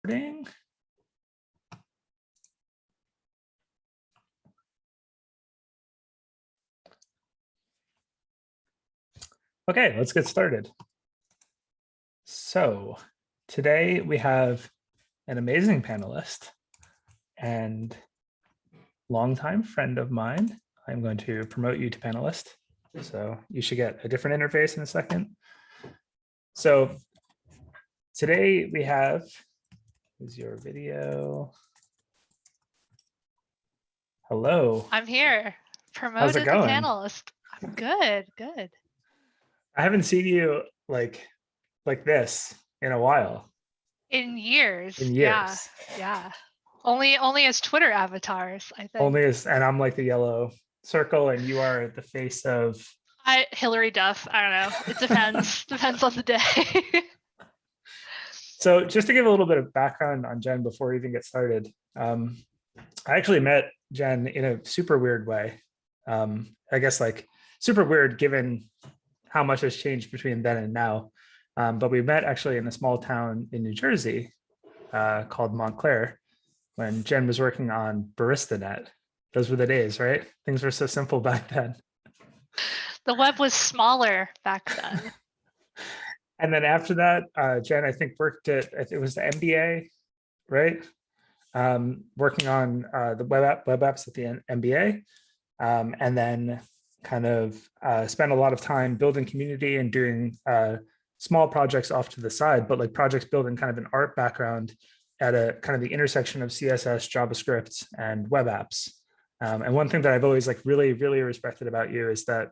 recording. Okay, let's get started. So today we have an amazing panelist and longtime friend of mine. I'm going to promote you to panelist. So you should get a different interface in a second. So today we have, is your video? Hello. I'm here. How's it Promoted to going? panelist. I'm good, good. I haven't seen you like this in a while. In years. In years. Yeah. Only as Twitter avatars, I think. Only as, and I'm like the yellow circle and you are the face of Hillary Duff. I don't know. It depends. Depends on the day. So just to give a little bit of background on Jenn before we even get started, I actually met Jenn in a super weird way. I guess like super weird given how much has changed between then and now. But we met actually in a small town in New Jersey called Montclair when Jenn was working on BaristaNet. Those were the days, right? Things were so simple back then. The web was smaller back then. And then after that, Jenn, I think worked at, it was the MBA, right? Working on the web apps at the MBA. And then kind of spent a lot of time building community and doing small projects off to the side, but like projects building kind of an art background at a kind of the intersection of CSS, JavaScript, and web apps. And one thing that I've always like really respected about you is that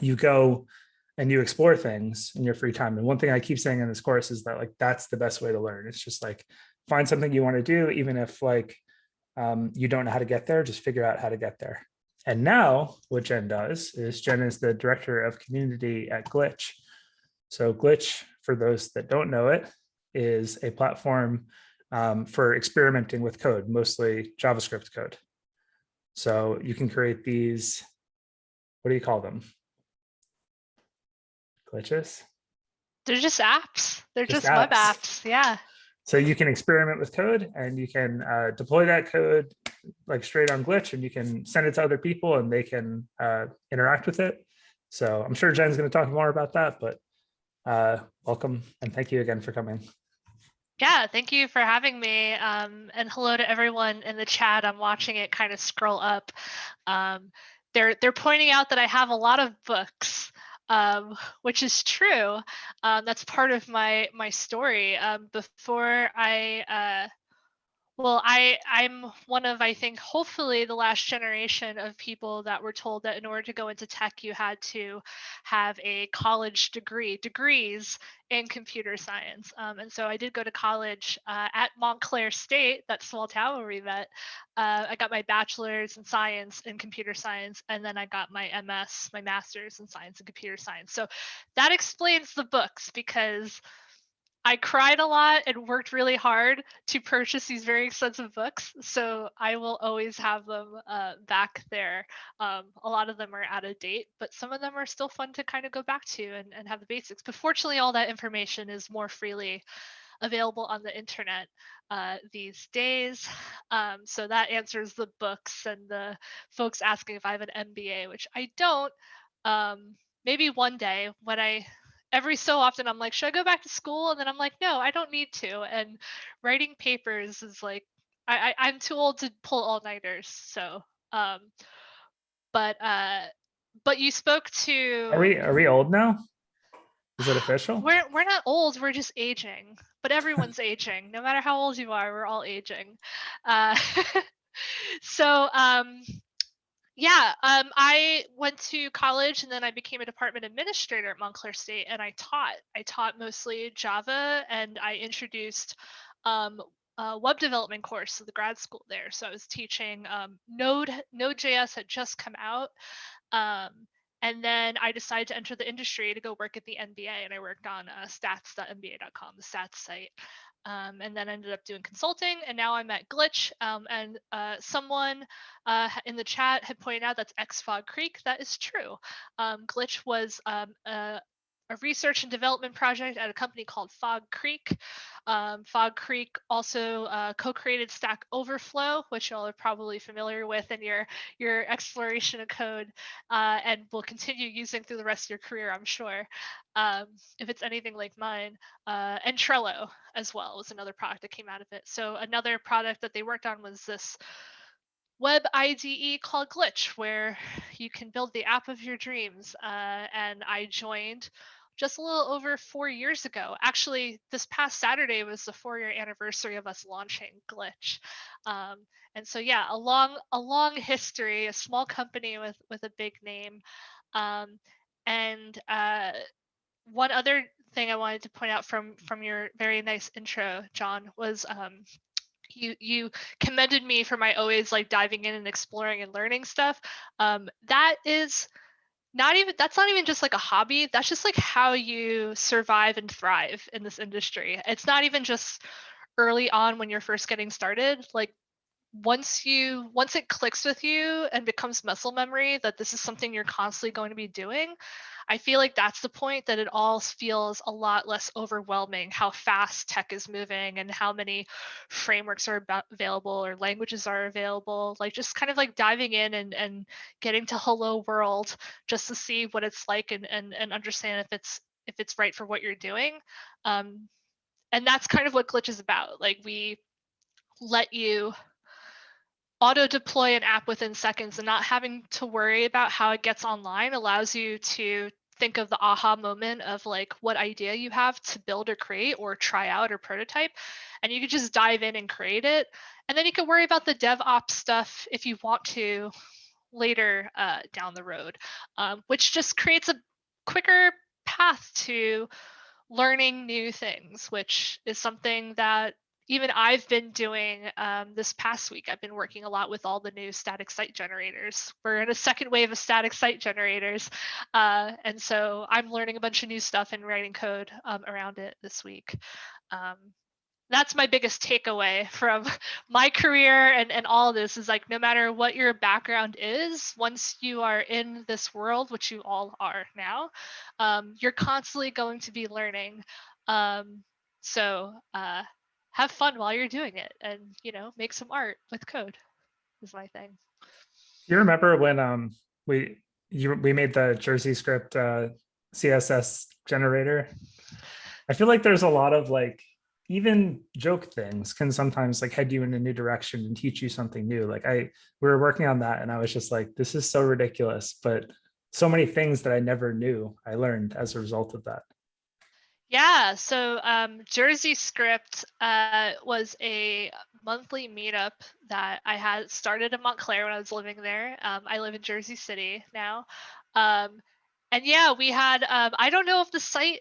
you go and you explore things in your free time. And one thing I keep saying in this course is that like, that's the best way to learn. It's just like, find something you want to do, even if like, you don't know how to get there, just figure out how to get there. And now what Jenn does is Jenn is the director of community at Glitch. So Glitch, for those that don't know it, is a platform for experimenting with code, mostly JavaScript code. So you can create these, what do you call them? Glitches? They're just apps. They're just apps. web apps. Yeah. So you can experiment with code and you can deploy that code like straight on Glitch and you can send it to other people and they can interact with it. So I'm sure Jenn's going to talk more about that, but welcome and thank you again for coming. Yeah, thank you for having me. And hello to everyone in the chat. I'm watching it kind of scroll up. They're pointing out that I have a lot of books. Which is true. That's part of my story. Before I'm one of, I think, hopefully the last generation of people that were told that in order to go into tech, you had to have a college degrees in computer science. And so I did go to college at Montclair State, that small town where we met. I got my bachelor's in science in computer science, and then I got my MS, my master's in science and computer science. So that explains the books, because I cried a lot and worked really hard to purchase these very expensive books. So I will always have them back there. A lot of them are out of date, but some of them are still fun to kind of go back to and have the basics. But fortunately, all that information is more freely available on the internet these days. So that answers the books and the folks asking if I have an MBA, which I don't. Maybe one day when every so often I'm like, should I go back to school? And then I'm like, no, I don't need to. And writing papers is like, I'm too old to pull all-nighters. So, but you spoke to. Are we old now? Is it official? We're not old. We're just aging. But everyone's aging. No matter how old you are, we're all aging. So. Yeah, I went to college and then I became a department administrator at Montclair State, and I taught mostly Java, and I introduced a web development course to the grad school there. So I was teaching Node.js had just come out. And then I decided to enter the industry to go work at the NBA, and I worked on stats.nba.com, the stats site. And then ended up doing consulting, and now I'm at Glitch. And someone in the chat had pointed out that's Xfog Creek. That is true. Glitch was a research and development project at a company called Fog Creek. Fog Creek also co-created Stack Overflow, which y'all are probably familiar with in your exploration of code, and will continue using through the rest of your career, I'm sure, if it's anything like mine. And Trello as well was another product that came out of it. So another product that they worked on was this web IDE called Glitch, where you can build the app of your dreams. And I joined just a little over 4 years ago. Actually, this past Saturday was the 4-year anniversary of us launching Glitch. And so yeah, a long history, a small company with a big name. Um, and one other thing I wanted to point out from your very nice intro, John, was you commended me for my always like diving in and exploring and learning stuff. That is that's not even just like a hobby. That's just like how you survive and thrive in this industry. It's not even just early on when you're first getting started. Like once it clicks with you and becomes muscle memory that this is something you're constantly going to be doing, I feel like that's the point that it all feels a lot less overwhelming how fast tech is moving and how many frameworks are available or languages are available. Like just kind of like diving in and getting to hello world just to see what it's like and understand if it's right for what you're doing. And that's kind of what Glitch is about. Like we let you auto deploy an app within seconds, and not having to worry about how it gets online allows you to think of the aha moment of like what idea you have to build or create or try out or prototype, and you can just dive in and create it, and then you can worry about the DevOps stuff if you want to later down the road, which just creates a quicker path to learning new things, which is something that even I've been doing this past week. I've been working a lot with all the new static site generators. We're in a second wave of static site generators. And so I'm learning a bunch of new stuff and writing code around it this week. That's my biggest takeaway from my career and all of this is like, no matter what your background is, once you are in this world, which you all are now, you're constantly going to be learning. So have fun while you're doing it and, make some art with code is my thing. Do you remember when we made the Jersey script CSS generator? I feel like there's a lot of like even joke things can sometimes like head you in a new direction and teach you something new. Like we were working on that and I was just like, this is so ridiculous, but so many things that I never knew I learned as a result of that. Yeah, so Jersey Script was a monthly meetup that I had started in Montclair when I was living there. I live in Jersey City now. And yeah, we had, I don't know if the site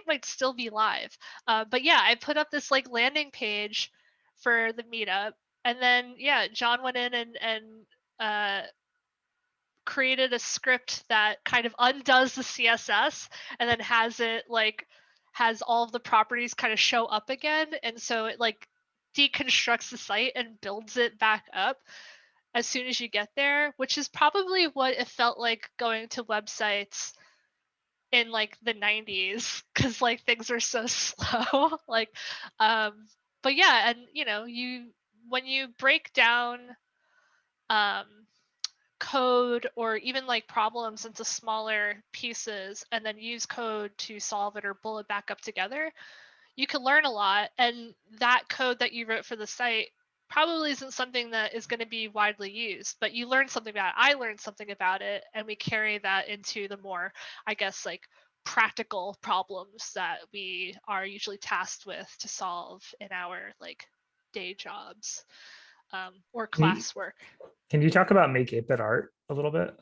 might still be live, but yeah, I put up this like landing page for the meetup. And then, yeah, John went in and created a script that kind of undoes the CSS and then has all of the properties kind of show up again. And so it like deconstructs the site and builds it back up as soon as you get there, which is probably what it felt like going to websites in like the 90s because like things are so slow. But yeah, and when you break down um code or even like problems into smaller pieces and then use code to solve it or pull it back up together, you can learn a lot. And that code that you wrote for the site probably isn't something that is going to be widely used, but you learned something about it. I learned something about it, and we carry that into the more, I guess, like practical problems that we are usually tasked with to solve in our like day jobs or Can you, classwork. can you talk about Make 8-Bit Art a little bit?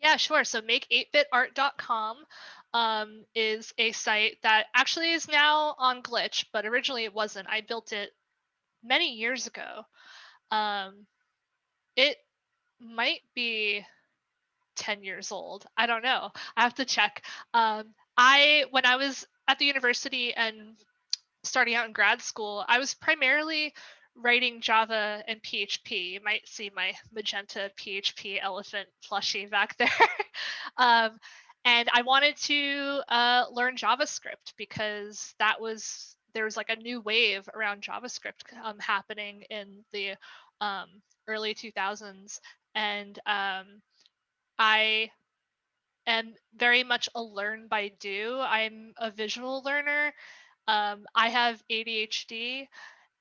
Yeah, sure. So make8bitart.com is a site that actually is now on Glitch, but originally it wasn't. I built it many years ago. Um, it might be 10 years old. I don't know. I have to check. When I was at the university and starting out in grad school, I was primarily writing Java and PHP. You might see my magenta PHP elephant plushie back there. um, And I wanted to learn JavaScript because there was like a new wave around JavaScript happening in the early 2000s, and I am very much a learn by do. I'm a visual learner. I have ADHD,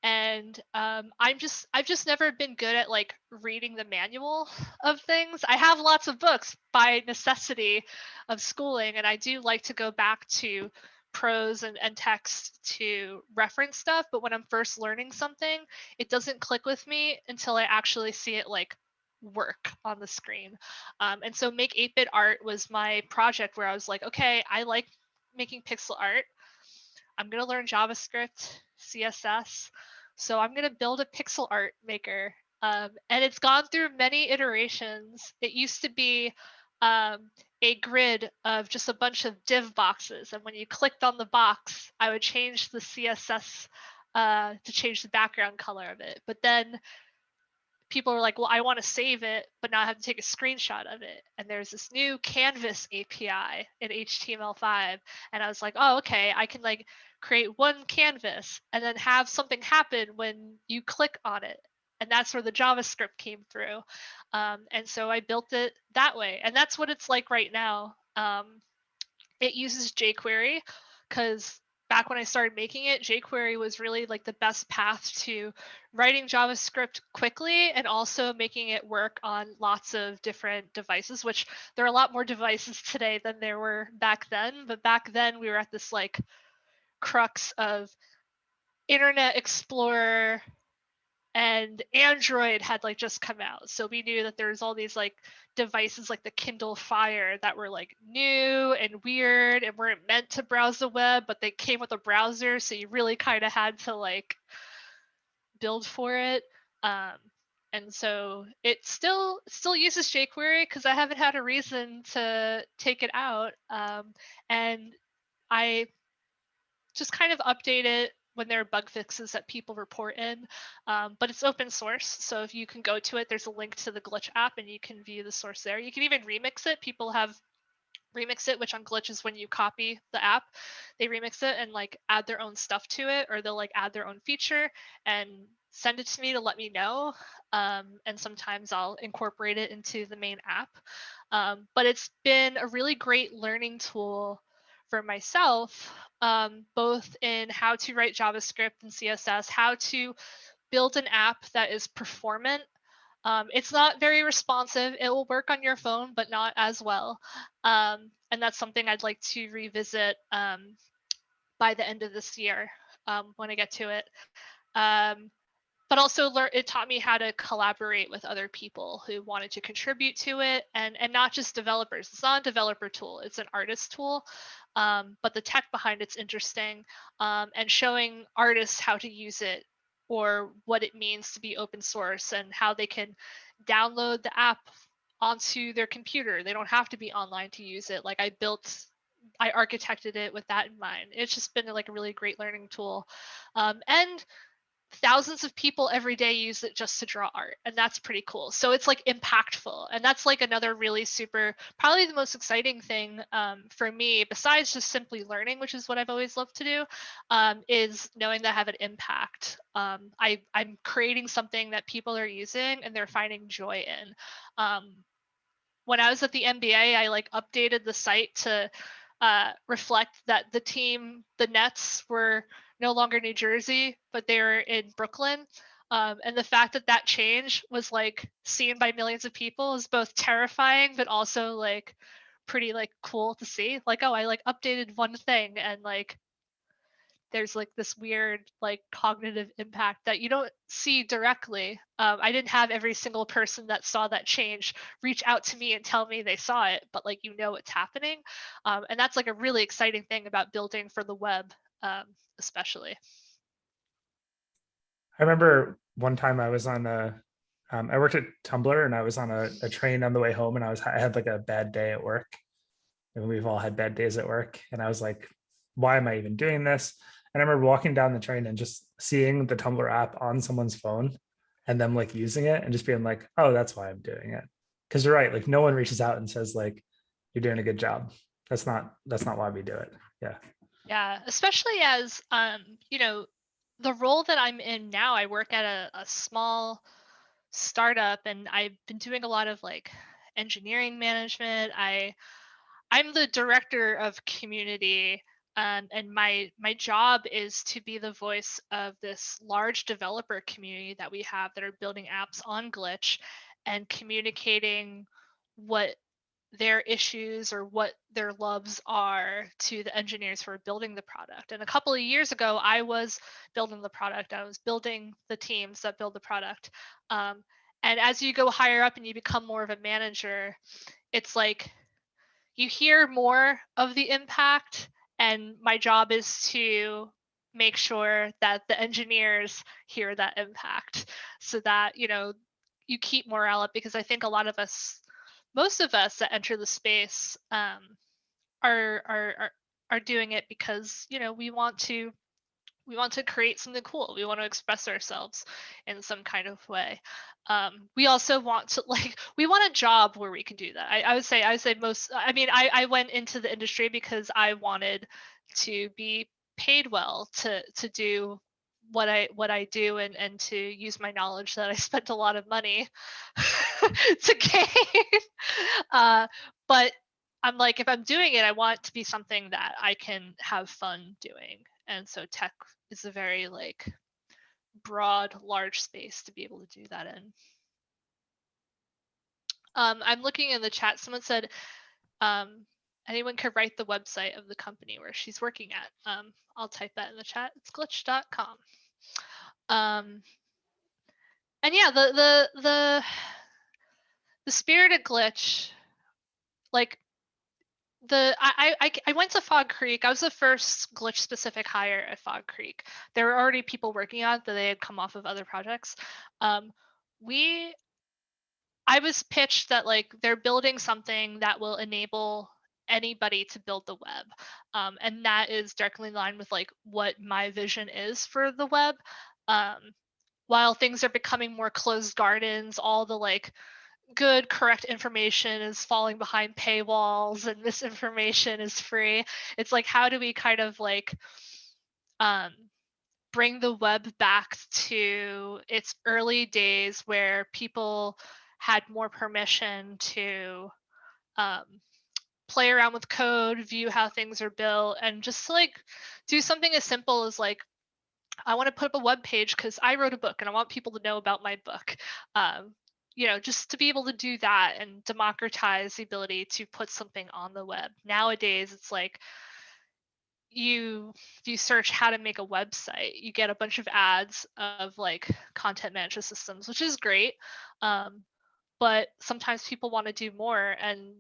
and I've just never been good at like reading the manual of things. I have lots of books by necessity of schooling, and I do like to go back to prose and text to reference stuff, but when I'm first learning something, it doesn't click with me until I actually see it like work on the screen. And so Make 8-Bit Art was my project where I was like, okay, I like making pixel art. I'm going to learn JavaScript, CSS. So I'm going to build a pixel art maker. And it's gone through many iterations. It used to be a grid of just a bunch of div boxes. And when you clicked on the box, I would change the CSS to change the background color of it. But then people are like, well, I want to save it, but now I have to take a screenshot of it. And there's this new Canvas API in HTML5. And I was like, oh, okay, I can like create one canvas and then have something happen when you click on it. And that's where the JavaScript came through. And so I built it that way. And that's what it's like right now. It uses jQuery because back when I started making it, jQuery was really like the best path to writing JavaScript quickly and also making it work on lots of different devices, which there are a lot more devices today than there were back then. But back then we were at this like crux of Internet Explorer, and Android had like just come out. So we knew that there's all these like devices like the Kindle Fire that were like new and weird and weren't meant to browse the web, but they came with a browser. So you really kind of had to like build for it. Um, and so it still uses jQuery because I haven't had a reason to take it out. And I just kind of update it when there are bug fixes that people report in. But it's open source, so if you can go to it, there's a link to the Glitch app and you can view the source there. You can even remix it. People have remix it, which on Glitch is when you copy the app, they remix it and like add their own stuff to it, or they'll like add their own feature and send it to me to let me know. And sometimes I'll incorporate it into the main app. But it's been a really great learning tool for myself, both in how to write JavaScript and CSS, how to build an app that is performant. It's not very responsive. It will work on your phone, but not as well. And that's something I'd like to revisit by the end of this year when I get to it. But also it taught me how to collaborate with other people who wanted to contribute to it, and not just developers. It's not a developer tool, it's an artist tool. But the tech behind it's interesting, and showing artists how to use it or what it means to be open source and how they can download the app onto their computer. They don't have to be online to use it. Like I architected it with that in mind. It's just been like a really great learning tool. And thousands of people every day use it just to draw art, and that's pretty cool. So it's like impactful, and that's like another really super, probably the most exciting thing for me, besides just simply learning, which is what I've always loved to do, is knowing that I have an impact. I'm creating something that people are using and they're finding joy in. When I was at the MBA, I like updated the site to reflect that the Nets were no longer New Jersey, but they were in Brooklyn. And the fact that that change was like seen by millions of people is both terrifying, but also like pretty like cool to see. Like, oh, I like updated one thing and like there's like this weird like cognitive impact that you don't see directly. I didn't have every single person that saw that change reach out to me and tell me they saw it, but like it's happening, and that's like a really exciting thing about building for the web, especially. I remember one time I was on I worked at Tumblr and I was on a train on the way home and I had like a bad day at work. And we've all had bad days at work. And I was like, why am I even doing this? And I remember walking down the train and just seeing the Tumblr app on someone's phone and them like using it and just being like, oh, that's why I'm doing it. Because you're right, like no one reaches out and says like, you're doing a good job. That's not why we do it. Yeah. Yeah, especially as the role that I'm in now, I work at a small startup, and I've been doing a lot of like engineering management. I'm the director of community, and my job is to be the voice of this large developer community that we have that are building apps on Glitch and communicating what their issues or what their loves are to the engineers who are building the product. And a couple of years ago, I was building the product. I was building the teams that build the product. And as you go higher up and you become more of a manager, it's like you hear more of the impact, and my job is to make sure that the engineers hear that impact so that you keep morale up, because I think a lot of us, most of us that enter the space, are doing it because we want to create something cool. We want to express ourselves in some kind of way. We also want to we want a job where we can do that. I would say most. I mean, I went into the industry because I wanted to be paid well to do what I do, and to use my knowledge that I spent a lot of money to gain. But I'm like, if I'm doing it, I want it to be something that I can have fun doing. And so tech is a very broad, large space to be able to do that in. I'm looking in the chat. Someone said anyone could write the website of the company where she's working at. I'll type that in the chat. It's glitch.com. And yeah, the spirit of Glitch, like I went to Fog Creek. I was the first Glitch specific hire at Fog Creek. There were already people working on it that they had come off of other projects. I was pitched that they're building something that will enable anybody to build the web, and that is directly in line with what my vision is for the web. While things are becoming more closed gardens, all the good, correct information is falling behind paywalls and misinformation is free. It's how do we kind of bring the web back to its early days where people had more permission to play around with code, view how things are built, and just do something as simple as I want to put up a web page because I wrote a book and I want people to know about my book. Just to be able to do that and democratize the ability to put something on the web. Nowadays, it's you search how to make a website, you get a bunch of ads of content management systems, which is great. But sometimes people want to do more, and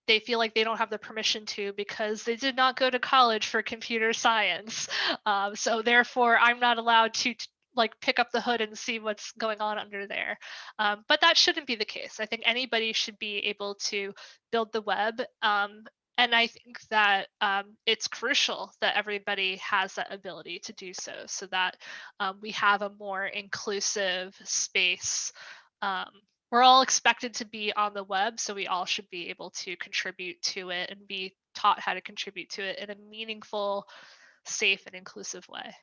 they feel like they don't have the permission to because they did not go to college for computer science. So therefore, I'm not allowed to pick up the hood and see what's going on under there. But that shouldn't be the case. I think anybody should be able to build the web. And I think that it's crucial that everybody has that ability to do so, so that we have a more inclusive space. We're all expected to be on the web, so we all should be able to contribute to it and be taught how to contribute to it in a meaningful, safe, and inclusive way.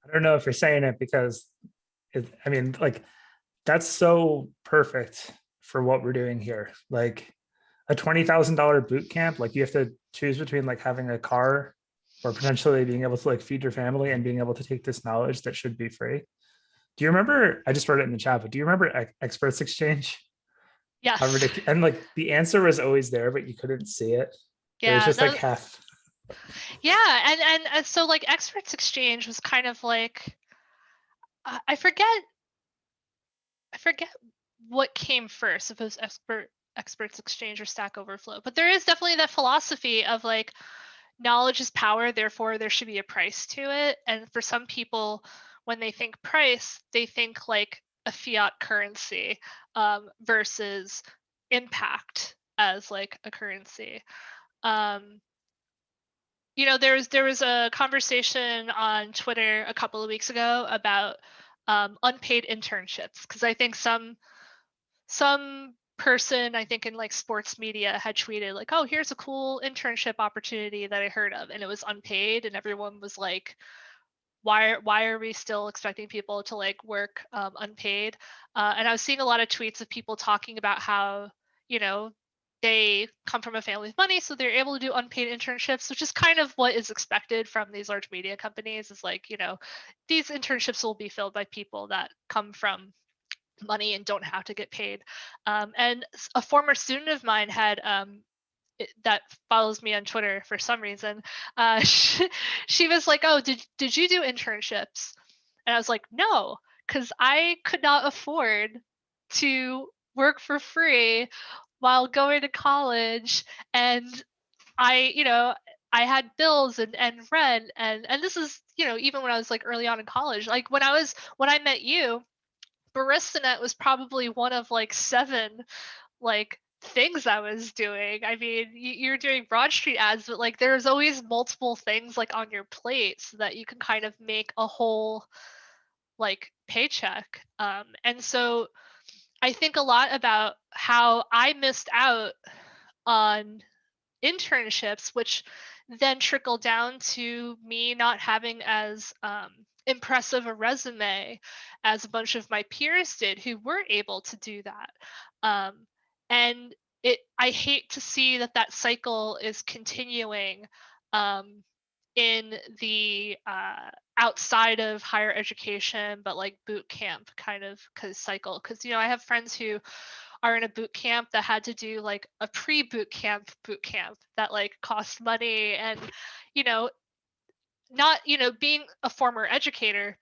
I don't know if you're saying it because that's so perfect for what we're doing here. A $20,000 boot camp, you have to choose between having a car or potentially being able to feed your family and being able to take this knowledge that should be free. Do you remember, I just wrote it in the chat, but do you remember Experts Exchange? Yes. How ridiculous. And the answer was always there, but you couldn't see it. Yeah, it was just half. Yeah, and so Experts Exchange was kind of I forget what came first, if it was Experts Exchange or Stack Overflow, but there is definitely that philosophy of knowledge is power, therefore there should be a price to it. And for some people, when they think price, they think a fiat currency versus impact as a currency. There was a conversation on Twitter a couple of weeks ago about unpaid internships, because I think some person, I think in like sports media, had tweeted like, oh, here's a cool internship opportunity that I heard of, and it was unpaid, and everyone was like, why are we still expecting people to like work unpaid? And I was seeing a lot of tweets of people talking about how, you know, they come from a family with money, so they're able to do unpaid internships, which is kind of what is expected from these large media companies. Is like, you know, these internships will be filled by people that come from money and don't have to get paid. And a former student of mine had that follows me on Twitter for some reason. She was like, "Oh, did you do internships?" And I was like, "No, because I could not afford to work for free while going to college, and I, you know." I had bills and rent and this is, you know, even when I was like early on in college. Like when I met you, BaristaNet was probably one of like 7 like things I was doing. I mean, you're doing Broad Street ads, but like there's always multiple things like on your plate so that you can kind of make a whole like paycheck. And so I think a lot about how I missed out on internships, which then trickled down to me not having as impressive a resume as a bunch of my peers did who were able to do that. And I hate to see that cycle is continuing um, in the outside of higher education, but like boot camp kind of cycle. Because, you know, I have friends who are in a boot camp that had to do like a pre-boot camp that like cost money. And, you know, not, you know, being a former educator,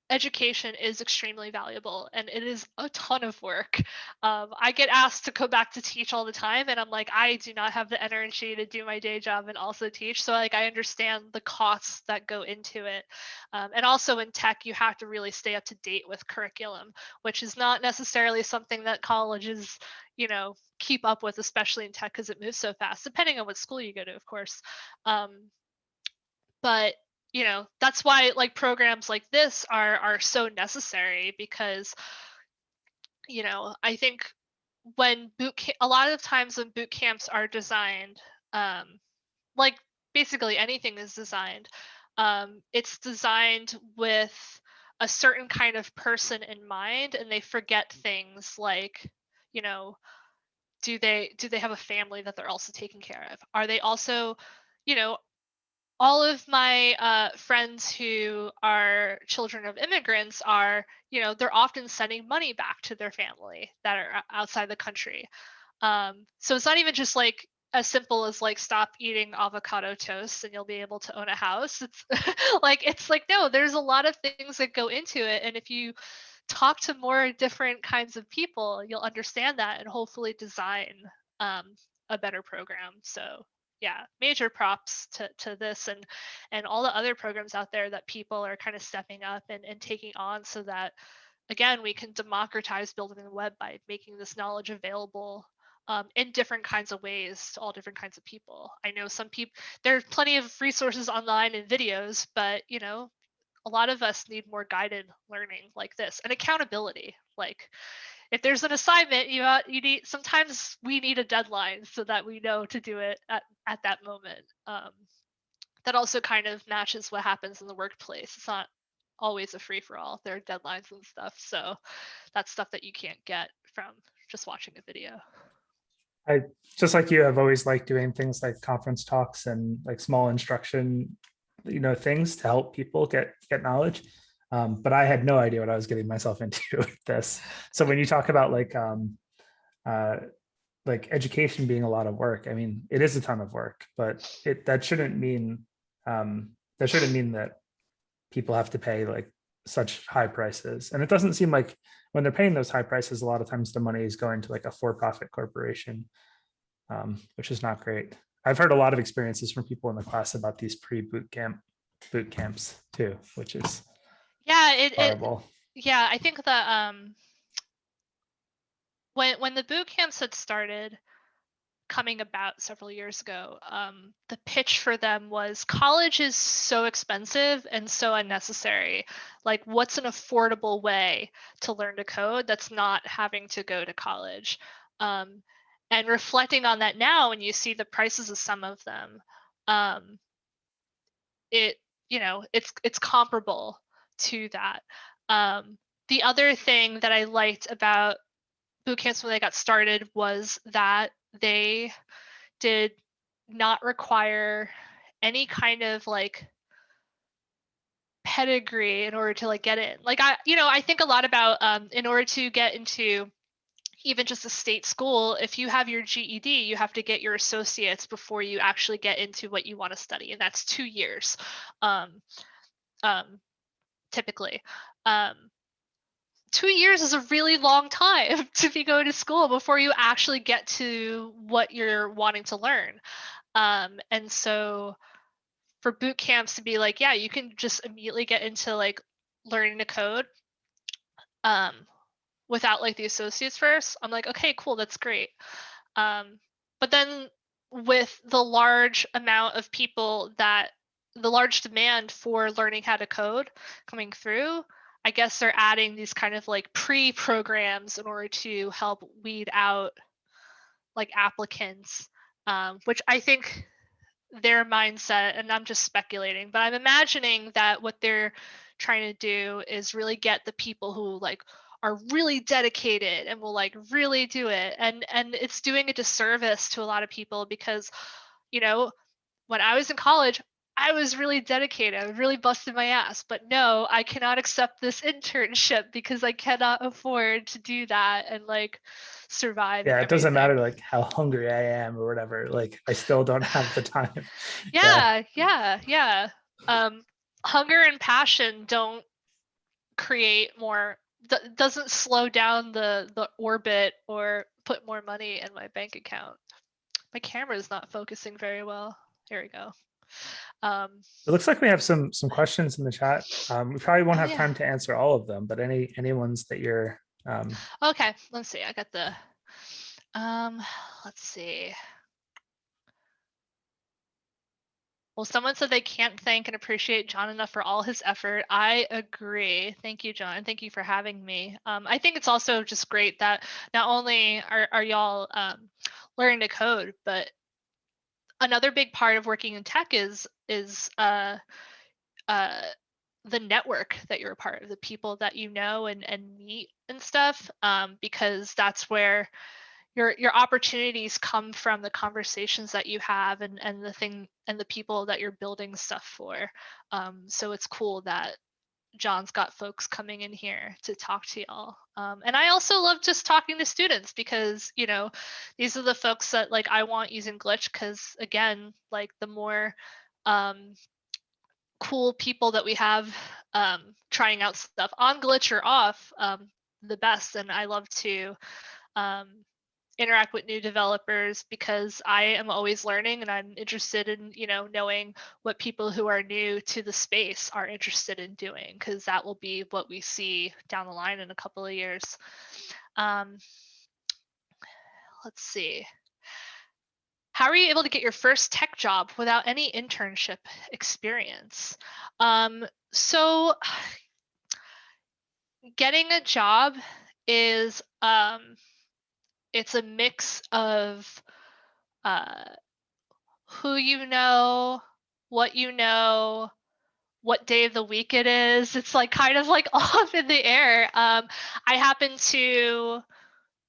education is extremely valuable and it is a ton of work. I get asked to go back to teach all the time, and I'm like, I do not have the energy to do my day job and also teach. So like I understand the costs that go into it. And also in tech, you have to really stay up to date with curriculum, which is not necessarily something that colleges, you know, keep up with, especially in tech because it moves so fast, depending on what school you go to, of course. But you know, that's why like programs like this are so necessary, because, you know, I think when a lot of times when boot camps are designed, like basically anything is designed, it's designed with a certain kind of person in mind, and they forget things like, you know, do they have a family that they're also taking care of? Are they also, you know, all of my friends who are children of immigrants are, you know, they're often sending money back to their family that are outside the country. So it's not even just like as simple as like stop eating avocado toast and you'll be able to own a house. It's it's like, no, there's a lot of things that go into it. And if you talk to more different kinds of people, you'll understand that and hopefully design a better program. So yeah, major props to this and all the other programs out there that people are kind of stepping up and taking on, so that again we can democratize building the web by making this knowledge available in different kinds of ways to all different kinds of people. I know some people, there's plenty of resources online and videos, but you know, a lot of us need more guided learning like this and accountability. Like if there's an assignment, you need, sometimes we need a deadline so that we know to do it at that moment. That also kind of matches what happens in the workplace. It's not always a free for all. There are deadlines and stuff. So that's stuff that you can't get from just watching a video. I just like you, I've always liked doing things like conference talks and like small instruction, you know, things to help people get knowledge. But I had no idea what I was getting myself into with this. So when you talk about uh, like education being a lot of work, I mean, it is a ton of work, but that shouldn't mean that people have to pay like such high prices. And it doesn't seem like when they're paying those high prices, a lot of times the money is going to like a for-profit corporation, which is not great. I've heard a lot of experiences from people in the class about these pre-boot boot camps too, which is Yeah, horrible. yeah, I think that when the boot camps had started, coming about several years ago, the pitch for them was college is so expensive and so unnecessary. Like, what's an affordable way to learn to code that's not having to go to college? And reflecting on that now, when you see the prices of some of them, it it's comparable to that. The other thing that I liked about boot camps when they got started was that they did not require any kind of like pedigree in order to like get in. Like I think a lot about in order to get into even just a state school, if you have your GED, you have to get your associates before you actually get into what you want to study, and that's 2 years, um, um, typically. 2 years is a really long time to be going to school before you actually get to what you're wanting to learn. And so for boot camps to be like, yeah, you can just immediately get into like learning to code um, without like the associates first. I'm like, okay, cool, that's great. But then with the large amount of people that the large demand for learning how to code coming through, I guess they're adding these kind of like pre-programs in order to help weed out like applicants, which I think their mindset, and I'm just speculating, but I'm imagining that what they're trying to do is really get the people who like are really dedicated and will like really do it. And it's doing a disservice to a lot of people because, you know, when I was in college, I was really dedicated. I really busted my ass. But no, I cannot accept this internship because I cannot afford to do that and like survive and Yeah, it doesn't matter everything. like how hungry I am or whatever. Like I still don't have the time. Yeah. Yeah. Um, Hunger and passion don't create more. Doesn't slow down the orbit or put more money in my bank account. My camera is not focusing very well. Here we go. Um, It looks like we have some questions in the chat. We probably won't oh have yeah. time to answer all of them, but any ones that you're Okay, let's see. I got the. Um, let's see. Well, someone said they can't thank and appreciate John enough for all his effort. I agree. Thank you, John. Thank you for having me. I think it's also just great that not only are y'all learning to code, but another big part of working in tech is uh, the network that you're a part of, the people that you know and meet and stuff, because that's where your opportunities come from the conversations that you have and the thing and the people that you're building stuff for. So it's cool that John's got folks coming in here to talk to y'all. And I also love just talking to students because, you know, these are the folks that like I want using Glitch because again, like the more cool people that we have trying out stuff on Glitch or off, the best. And I love to um, interact with new developers because I am always learning and I'm interested in, you know, knowing what people who are new to the space are interested in doing because that will be what we see down the line in a couple of years. Let's see. How are you able to get your first tech job without any internship experience? So getting a job is it's a mix of uh, who you know, what you know, what day of the week it is. It's like kind of like off in the air. I happen to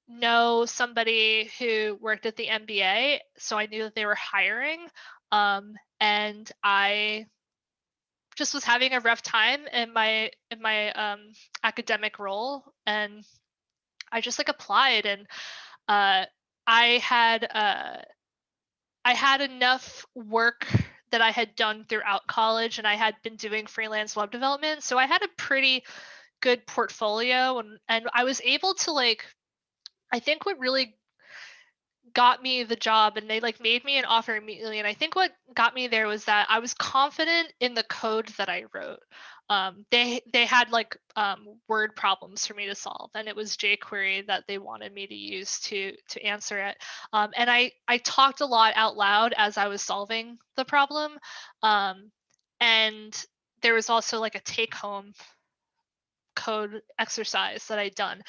know somebody who worked at the MBA, so I knew that they were hiring. And I just was having a rough time in my academic role, and I just like applied, and uh, I had uh, I had enough work that I had done throughout college, and I had been doing freelance web development, so I had a pretty good portfolio, and I was able to like I think what really got me the job, and they like made me an offer immediately. And I think what got me there was that I was confident in the code that I wrote. They had like word problems for me to solve, and it was jQuery that they wanted me to use to answer it. And I talked a lot out loud as I was solving the problem. And there was also like a take home code exercise that I'd done,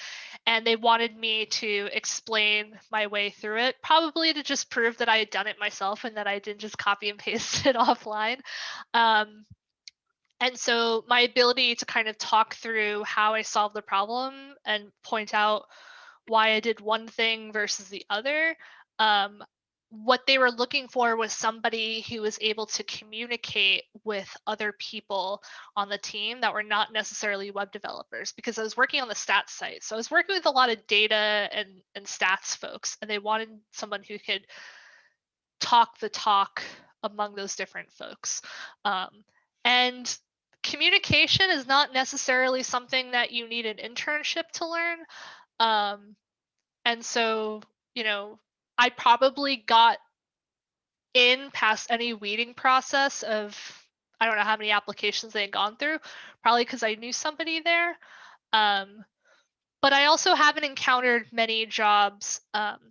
and they wanted me to explain my way through it, probably to just prove that I had done it myself and that I didn't just copy and paste it offline. Um, and so my ability to kind of talk through how I solved the problem and point out why I did one thing versus the other, um, what they were looking for was somebody who was able to communicate with other people on the team that were not necessarily web developers, because I was working on the stats site. So I was working with a lot of data and stats folks, and they wanted someone who could talk the talk among those different folks. And communication is not necessarily something that you need an internship to learn. Um, and so, you know, I probably got in past any weeding process of, I don't know how many applications they had gone through, probably because I knew somebody there. Um, but I also haven't encountered many jobs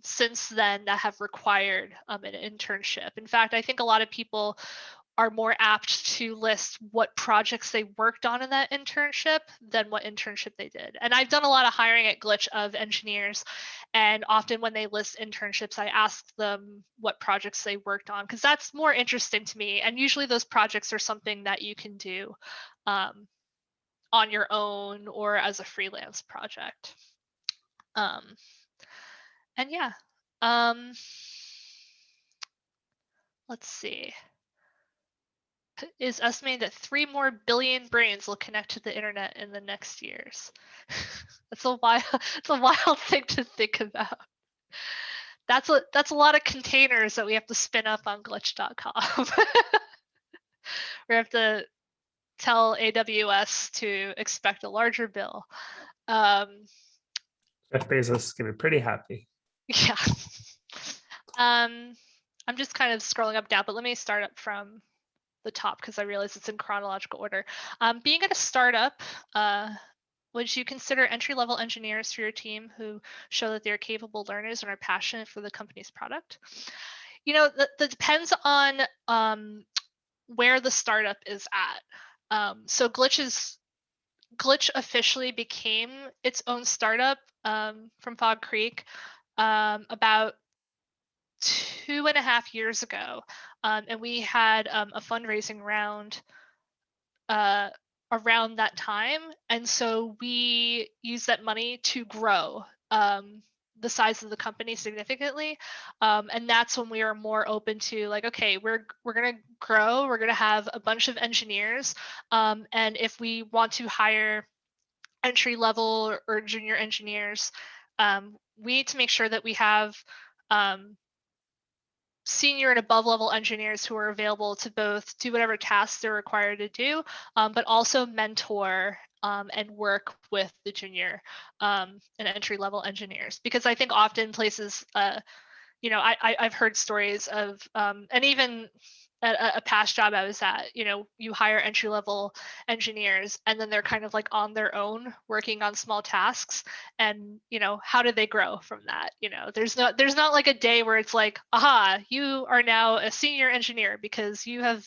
since then that have required an internship. In fact, I think a lot of people are more apt to list what projects they worked on in that internship than what internship they did. And I've done a lot of hiring at Glitch of engineers, and often when they list internships, I ask them what projects they worked on, because that's more interesting to me. And usually those projects are something that you can do on your own or as a freelance project. And yeah, let's see. Is estimating that 3 more billion brains will connect to the internet in the next years. That's a wild, it's a wild thing to think about. That's a lot of containers that we have to spin up on glitch.com. We have to tell AWS to expect a larger bill. Jeff Bezos is gonna be pretty happy. Yeah. I'm just kind of scrolling up now, but let me start up from the top because I realize it's in chronological order. Being at a startup, would you consider entry-level engineers for your team who show that they're capable learners and are passionate for the company's product? You know, that depends on where the startup is at. So Glitch officially became its own startup from Fog Creek about 2.5 years ago, and we had a fundraising round around that time, and so we used that money to grow the size of the company significantly, and that's when we are more open to like, okay, we're gonna grow, we're gonna have a bunch of engineers, and if we want to hire entry level or junior engineers, we need to make sure that we have senior and above level engineers who are available to both do whatever tasks they're required to do, but also mentor and work with the junior and entry level engineers. Because I think often places, you know, I've heard stories of, and even at a past job I was at, you know, you hire entry level engineers and then they're kind of like on their own working on small tasks, and you know, how do they grow from that? You know, there's not like a day where it's like, aha, you are now a senior engineer because you have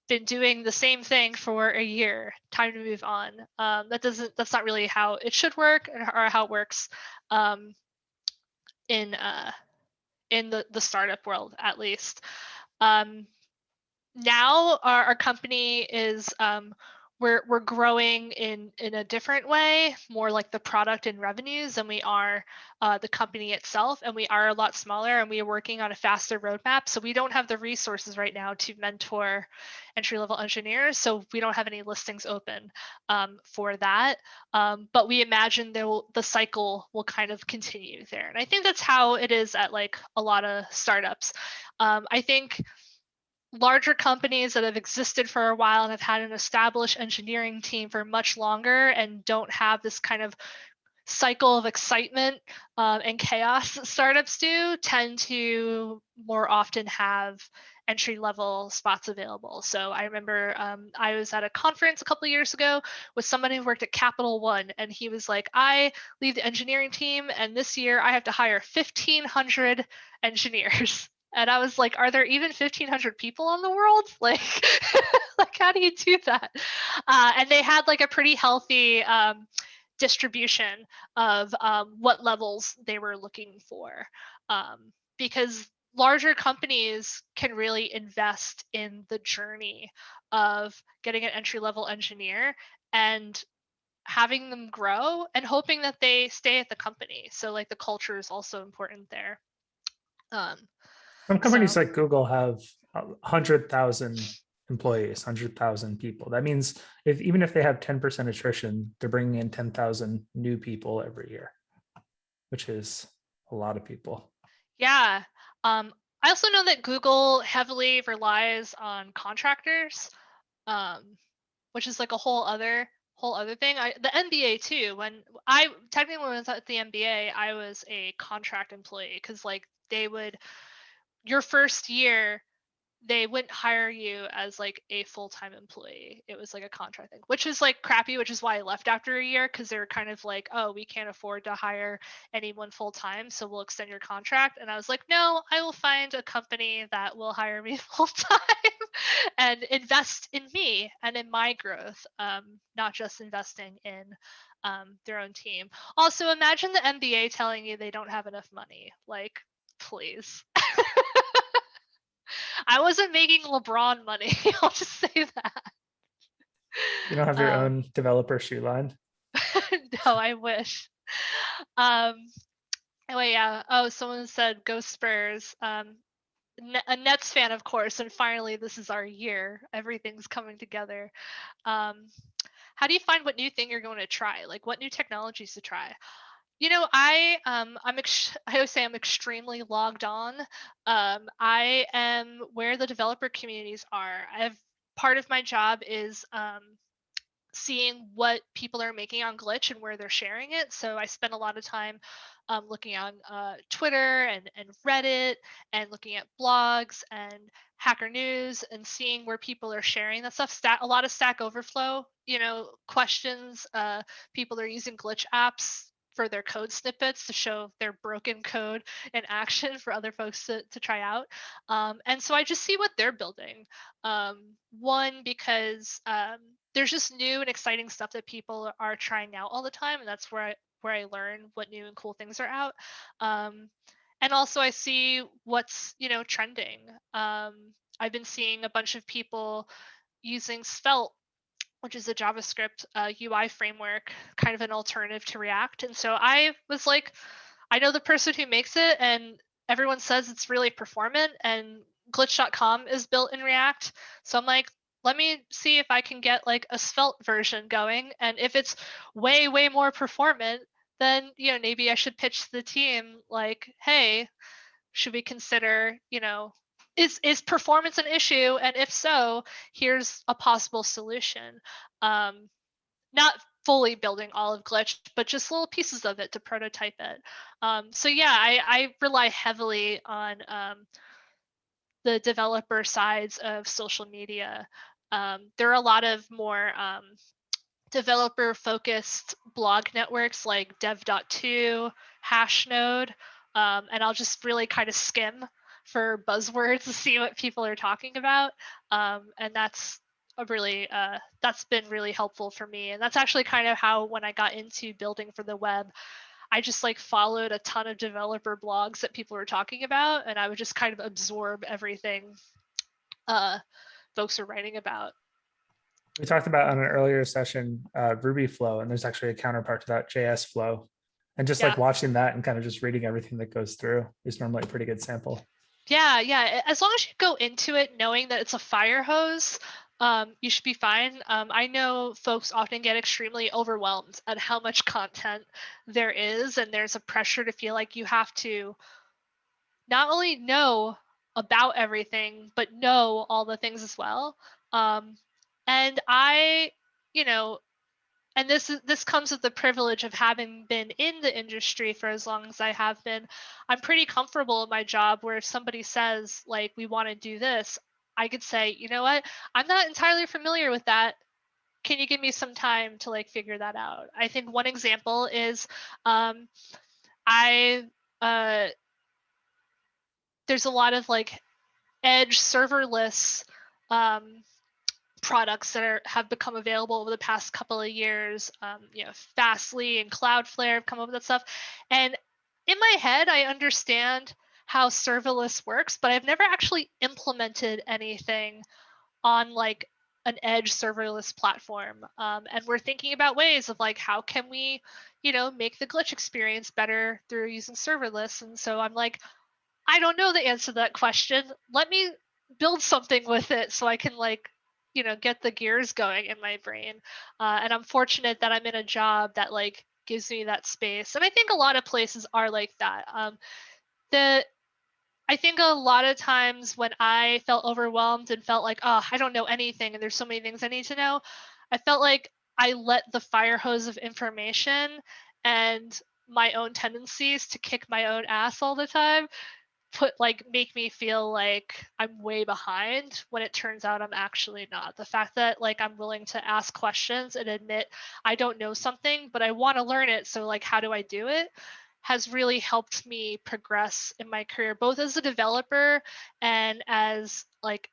been doing the same thing for a year, time to move on. That's not really how it should work or how it works in the startup world, at least. Now our company is we're growing in a different way, more like the product and revenues than we are the company itself, and we are a lot smaller, and we are working on a faster roadmap. So we don't have the resources right now to mentor entry-level engineers, so we don't have any listings open for that. But we imagine the cycle will kind of continue there, and I think that's how it is at like a lot of startups. I think larger companies that have existed for a while and have had an established engineering team for much longer and don't have this kind of cycle of excitement and chaos that startups do tend to more often have entry-level spots available. So I remember I was at a conference a couple of years ago with somebody who worked at Capital One, and he was like, I lead the engineering team, and this year I have to hire 1,500 engineers. And I was like, are there even 1,500 people in the world? Like, like how do you do that? And they had like a pretty healthy distribution of what levels they were looking for, because larger companies can really invest in the journey of getting an entry level engineer and having them grow and hoping that they stay at the company. So like the culture is also important there. Um, Some companies so like Google have 100,000 employees, 100,000 people. That means even if they have 10% attrition, they're bringing in 10,000 new people every year, which is a lot of people. yeah, I also know that Google heavily relies on contractors. Um, which is like a whole other thing. The MBA too. When I technically when I was at the MBA, I was a contract employee because like they would your first year they wouldn't hire you as like a full-time employee. It was like a contract thing, which is like crappy, which is why I left after a year because they were kind of like, oh, we can't afford to hire anyone full-time, so we'll extend your contract. And I was like, no, I will find a company that will hire me full-time and invest in me and in my growth, not just investing in their own team. Also, imagine the MBA telling you they don't have enough money. Like, please. I wasn't making LeBron money. I'll just say that. You don't have your Um, own developer shoe line. no, I wish. Um, anyway, yeah. Oh, someone said go Spurs. A Nets fan, of course. And finally, this is our year. Everything's coming together. Um, how do you find what new thing you're going to try? Like, what new technologies to try? I always say I'm extremely logged on. I am where the developer communities are. I've part of my job is seeing what people are making on Glitch and where they're sharing it. So I spend a lot of time looking on Twitter and Reddit and looking at blogs and Hacker News and seeing where people are sharing that stuff. A lot of Stack Overflow, questions. People are using Glitch apps for their code snippets to show their broken code in action for other folks to try out. And so I just see what they're building. One, because there's just new and exciting stuff that people are trying out all the time, and that's where I learn what new and cool things are out. Um, and also I see what's trending. I've been seeing a bunch of people using Svelte, which is a JavaScript UI framework, kind of an alternative to React. And so I was like, I know the person who makes it, and everyone says it's really performant, and glitch.com is built in React. So I'm like, let me see if I can get like a Svelte version going. And if it's way, way more performant, then maybe I should pitch to the team like, hey, should we consider, is performance an issue? And if so, here's a possible solution. Not fully building all of Glitch, but just little pieces of it to prototype it. So yeah, I rely heavily on the developer sides of social media. There are a lot of more developer focused blog networks like dev.to, Hashnode, and I'll just really kind of skim for buzzwords to see what people are talking about. And that's been really helpful for me. And that's actually kind of how, when I got into building for the web, I just like followed a ton of developer blogs that people were talking about, and I would just kind of absorb everything folks are writing about. We talked about on an earlier session Ruby Flow, and there's actually a counterpart to that, JS Flow. And just like Yeah. watching that and kind of just reading everything that goes through is normally a pretty good sample. Yeah. As long as you go into it knowing that it's a fire hose, you should be fine. I know folks often get extremely overwhelmed at how much content there is, and there's a pressure to feel like you have to not only know about everything, but know all the things as well. And I, you know, and this comes with the privilege of having been in the industry for as long as I have been. I'm pretty comfortable in my job where if somebody says like, we want to do this, I could say, you know what, I'm not entirely familiar with that. Can you give me some time to like figure that out? I think one example is I there's a lot of like edge serverless products that have become available over the past couple of years. Fastly and Cloudflare have come up with that stuff. And in my head, I understand how serverless works, but I've never actually implemented anything on like an edge serverless platform. And we're thinking about ways of like, how can we, make the glitch experience better through using serverless? And so I'm like, I don't know the answer to that question. Let me build something with it so I can like, get the gears going in my brain. And I'm fortunate that I'm in a job that like gives me that space. And I think a lot of places are like that. I think a lot of times when I felt overwhelmed and felt like, oh, I don't know anything and there's so many things I need to know, I felt like I let the fire hose of information and my own tendencies to kick my own ass all the time make me feel like I'm way behind when it turns out I'm actually not. The fact that like I'm willing to ask questions and admit I don't know something, but I want to learn it. So like, how do I do it? Has really helped me progress in my career, both as a developer and as like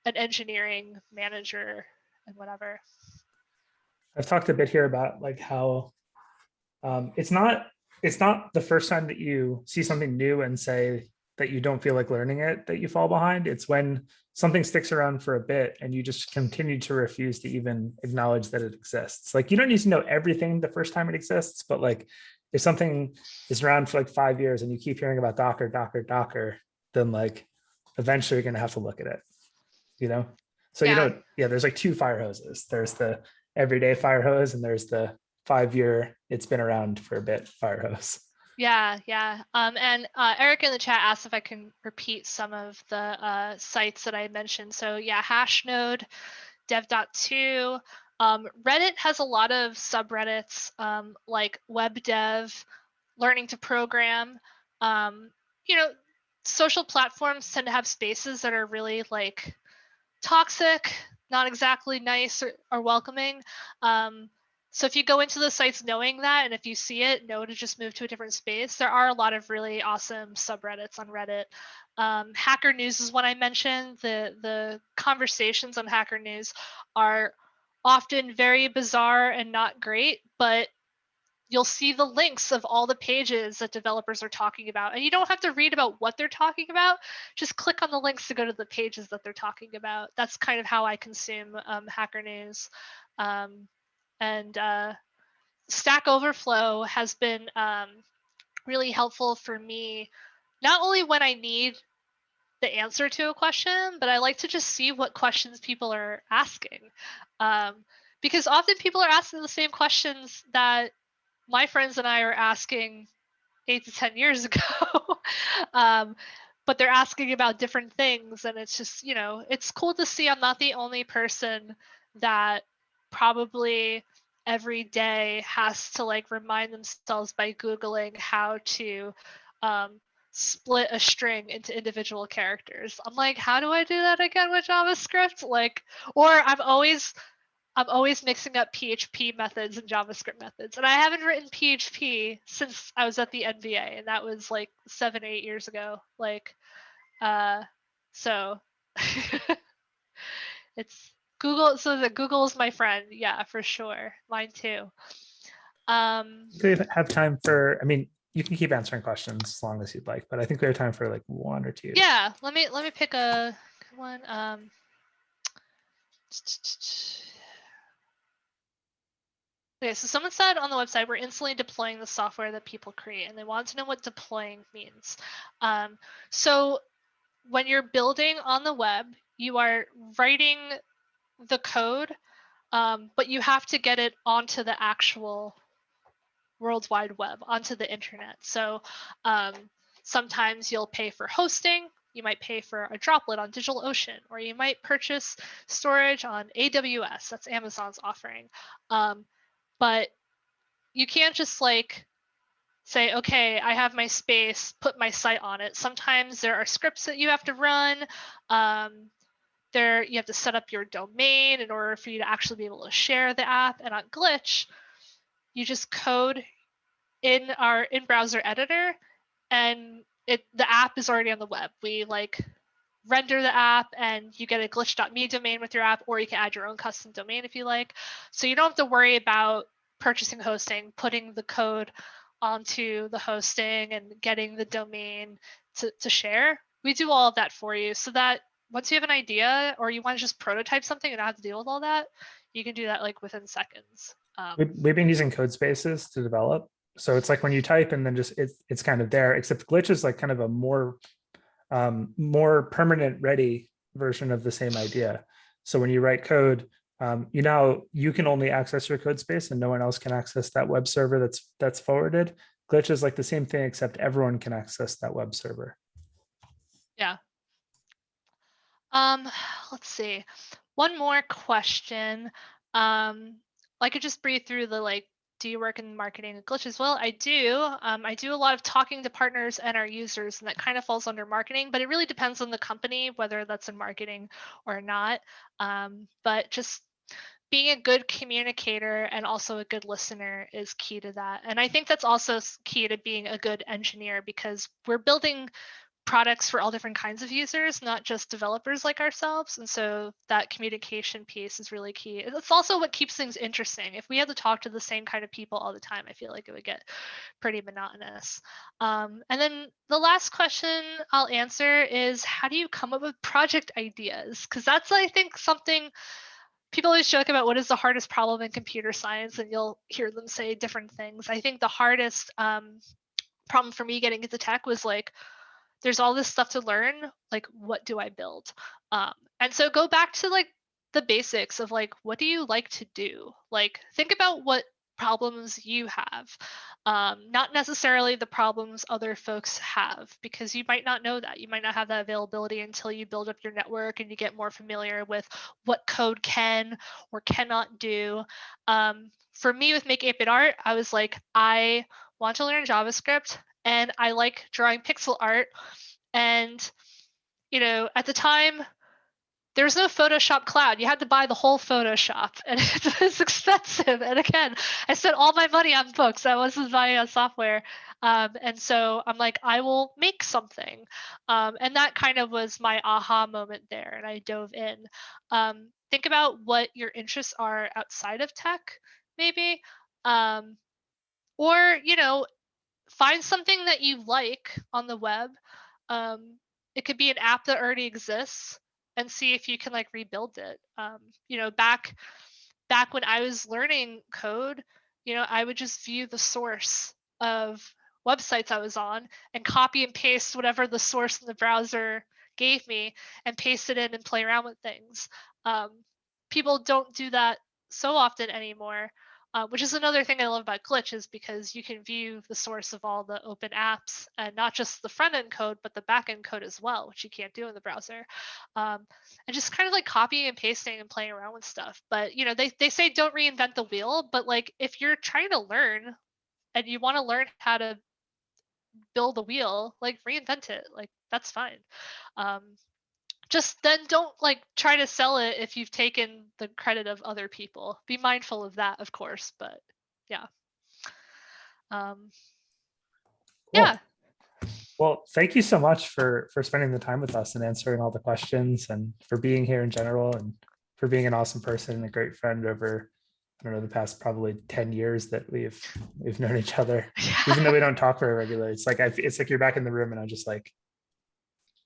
an engineering manager and whatever. I've talked a bit here about like how it's not the first time that you see something new and say that you don't feel like learning it that you fall behind. It's when something sticks around for a bit and you just continue to refuse to even acknowledge that it exists. Like you don't need to know everything the first time it exists, but like if something is around for like 5 years and you keep hearing about Docker, then like eventually you're going to have to look at it, you know? So, Yeah. yeah, there's like two fire hoses. There's the everyday fire hose and there's the 5 year, it's been around for a bit fire hose. Yeah, yeah. And Eric in the chat asked if I can repeat some of the sites that I mentioned. So yeah, Hashnode, dev.to. Reddit has a lot of subreddits like web dev, learning to program. Um, Social platforms tend to have spaces that are really like toxic, not exactly nice or welcoming. So if you go into the sites knowing that, and if you see it, know to just move to a different space. There are a lot of really awesome subreddits on Reddit. Hacker News is one I mentioned. The conversations on Hacker News are often very bizarre and not great, but you'll see the links of all the pages that developers are talking about. And you don't have to read about what they're talking about. Just click on the links to go to the pages that they're talking about. That's kind of how I consume Hacker News. And Stack Overflow has been really helpful for me, not only when I need the answer to a question, but I like to just see what questions people are asking. Because often people are asking the same questions that my friends and I are asking 8 to 10 years ago. But they're asking about different things. And it's just, it's cool to see I'm not the only person that probably every day has to like remind themselves by Googling how to split a string into individual characters. I'm like, how do I do that again with JavaScript? Like, or I'm always mixing up PHP methods and JavaScript methods. And I haven't written PHP since I was at the NBA, and that was like 7, 8 years ago. So it's Google. So that Google is my friend. Yeah, for sure. Mine too. Do we have time for, I mean, you can keep answering questions as long as you'd like, but I think we have time for like one or two. Yeah, let me pick a good one. Okay, so someone said on the website, we're instantly deploying the software that people create, and they want to know what deploying means. So when you're building on the web, you are writing the code, but you have to get it onto the actual World Wide Web, onto the internet. So sometimes you'll pay for hosting. You might pay for a droplet on DigitalOcean, or you might purchase storage on AWS. That's Amazon's offering. but you can't just like say, okay, I have my space, put my site on it. Sometimes there are scripts that you have to run. You have to set up your domain in order for you to actually be able to share the app. And on Glitch, you just code in our in-browser editor, and the app is already on the web. We like render the app and you get a glitch.me domain with your app, or you can add your own custom domain if you like. So you don't have to worry about purchasing hosting, putting the code onto the hosting and getting the domain to share. We do all of that for you so that once you have an idea or you want to just prototype something and not have to deal with all that, you can do that like within seconds. We've been using code spaces to develop. So it's like when you type and then just it's kind of there, except Glitch is like kind of a more permanent ready version of the same idea. So when you write code, you can only access your code space and no one else can access that web server that's forwarded. Glitch is like the same thing, except everyone can access that web server. Yeah. Let's see. One more question. I could just breathe through the like, do you work in marketing and glitches? Well, I do. I do a lot of talking to partners and our users, and that kind of falls under marketing, but it really depends on the company, whether that's in marketing or not. But just being a good communicator and also a good listener is key to that. And I think that's also key to being a good engineer, because we're building products for all different kinds of users, not just developers like ourselves. And so that communication piece is really key. It's also what keeps things interesting. If we had to talk to the same kind of people all the time, I feel like it would get pretty monotonous. And then the last question I'll answer is, how do you come up with project ideas? Because that's, I think, something people always joke about, what is the hardest problem in computer science? And you'll hear them say different things. I think the hardest problem for me getting into tech was like, there's all this stuff to learn, like what do I build? And so go back to like the basics of like, what do you like to do? Like think about what problems you have, not necessarily the problems other folks have, because you might not know that. You might not have that availability until you build up your network and you get more familiar with what code can or cannot do. For me with Make 8-Bit Art, I was like, I want to learn JavaScript and I like drawing pixel art. And, at the time, there was no Photoshop Cloud. You had to buy the whole Photoshop, and it was expensive. And again, I spent all my money on books. I wasn't buying on software. And so I'm like, I will make something. And that kind of was my aha moment there. And I dove in. Think about what your interests are outside of tech, maybe. Or, find something that you like on the web. It could be an app that already exists, and see if you can like rebuild it. Back when I was learning code, I would just view the source of websites I was on and copy and paste whatever the source in the browser gave me and paste it in and play around with things. People don't do that so often anymore. Which is another thing I love about Glitch, is because you can view the source of all the open apps, and not just the front end code, but the back end code as well, which you can't do in the browser. And just kind of like copying and pasting and playing around with stuff. But they say don't reinvent the wheel, but like if you're trying to learn and you want to learn how to build a wheel, like reinvent it. Like that's fine. Um, just then don't like try to sell it if you've taken the credit of other people. Be mindful of that, of course, but yeah. um Cool. yeah. Well, thank you so much for spending the time with us and answering all the questions, and for being here in general, and for being an awesome person and a great friend over, I don't know, the past probably 10 years that we've known each other. Even though we don't talk very regularly, it's like it's like you're back in the room and I'm just like,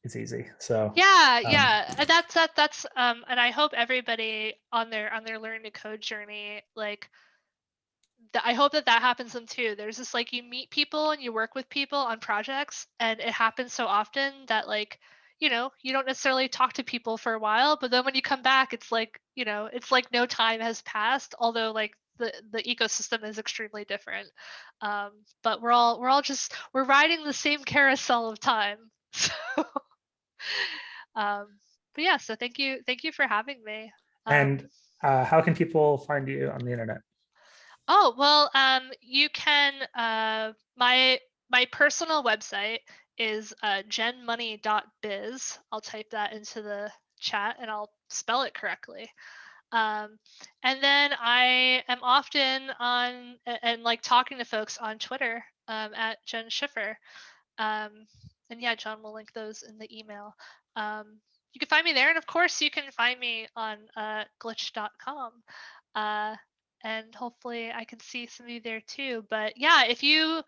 it's easy. So Yeah, and that's and I hope everybody on their learn to code journey, like I hope that happens to them too. There's this like, you meet people and you work with people on projects, and it happens so often that like, you don't necessarily talk to people for a while, but then when you come back, it's like, it's like no time has passed, although like the ecosystem is extremely different. But we're riding the same carousel of time. So but yeah, so thank you for having me. um and how can people find you on the internet? Oh, well, you can, my personal website is jenmoney.biz. I'll type that into the chat and I'll spell it correctly. Um, and then I am often on and like talking to folks on Twitter at Jenn Schiffer. Um, and yeah, John will link those in the email. You can find me there, and of course, you can find me on glitch.com. Uh, and hopefully, I can see some of you there too. But yeah, if you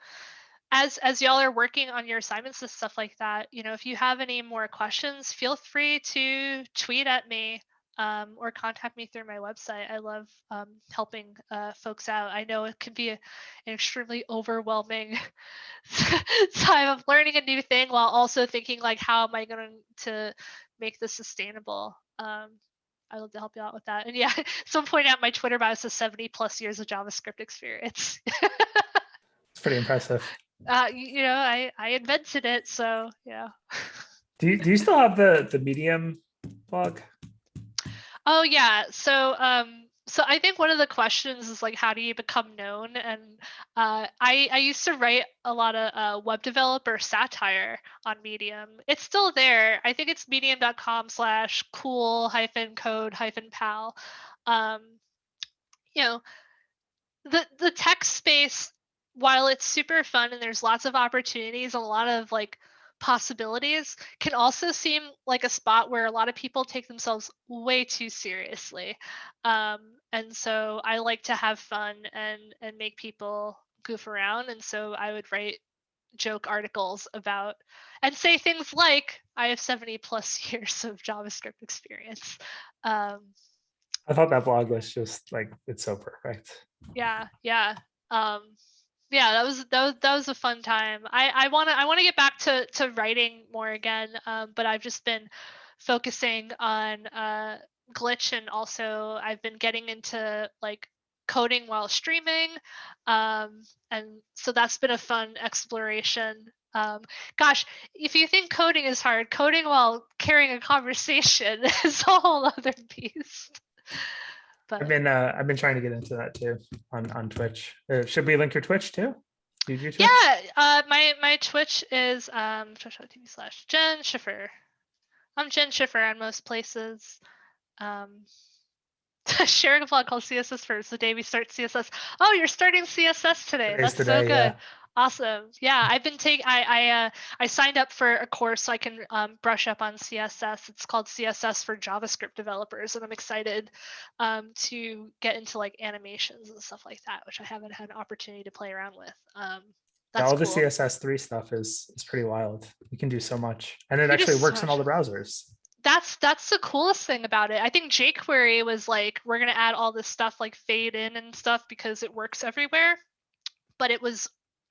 as y'all are working on your assignments and stuff like that, if you have any more questions, feel free to tweet at me or contact me through my website. I love helping folks out. I know it can be an extremely overwhelming time of learning a new thing while also thinking like, how am I going to make this sustainable? I love to help you out with that. And yeah, someone pointed out my Twitter bio says 70+ years of JavaScript experience. It's pretty impressive. I invented it, so yeah. Do you still have the Medium blog? Oh yeah. So I think one of the questions is like, how do you become known? And I used to write a lot of web developer satire on Medium. It's still there. I think it's medium.com/cool-code-pal. Um, you know, the tech space, while it's super fun and there's lots of opportunities and a lot of like possibilities, can also seem like a spot where a lot of people take themselves way too seriously. And so I like to have fun and make people goof around. And so I would write joke articles about and say things like, I have 70+ years of JavaScript experience. Um, I thought that blog was just like, it's so perfect. yeah. Um, yeah, that was a fun time. I wanna get back to writing more again, but I've just been focusing on Glitch, and also I've been getting into like coding while streaming, and so that's been a fun exploration. Gosh, if you think coding is hard, coding while carrying a conversation is a whole other beast. But I've been trying to get into that too on Twitch. Should we link your Twitch too? Do you do Twitch? yeah, my Twitch is twitch.tv/Jenn Schiffer. I'm Jenn Schiffer on most places. Um, sharing a blog called CSS First, the day we start CSS. Oh, you're starting CSS today. Today's That's so today, good. yeah. Awesome. Yeah, I've been taking. I signed up for a course so I can brush up on CSS. It's called CSS for JavaScript developers, and I'm excited to get into like animations and stuff like that, which I haven't had an opportunity to play around with. Yeah, That's all the cool. CSS3 stuff is pretty wild. You can do so much, and it You actually just so works in all much. the browsers. That's the coolest thing about it. I think jQuery was like, we're gonna add all this stuff like fade in and stuff because it works everywhere, but it was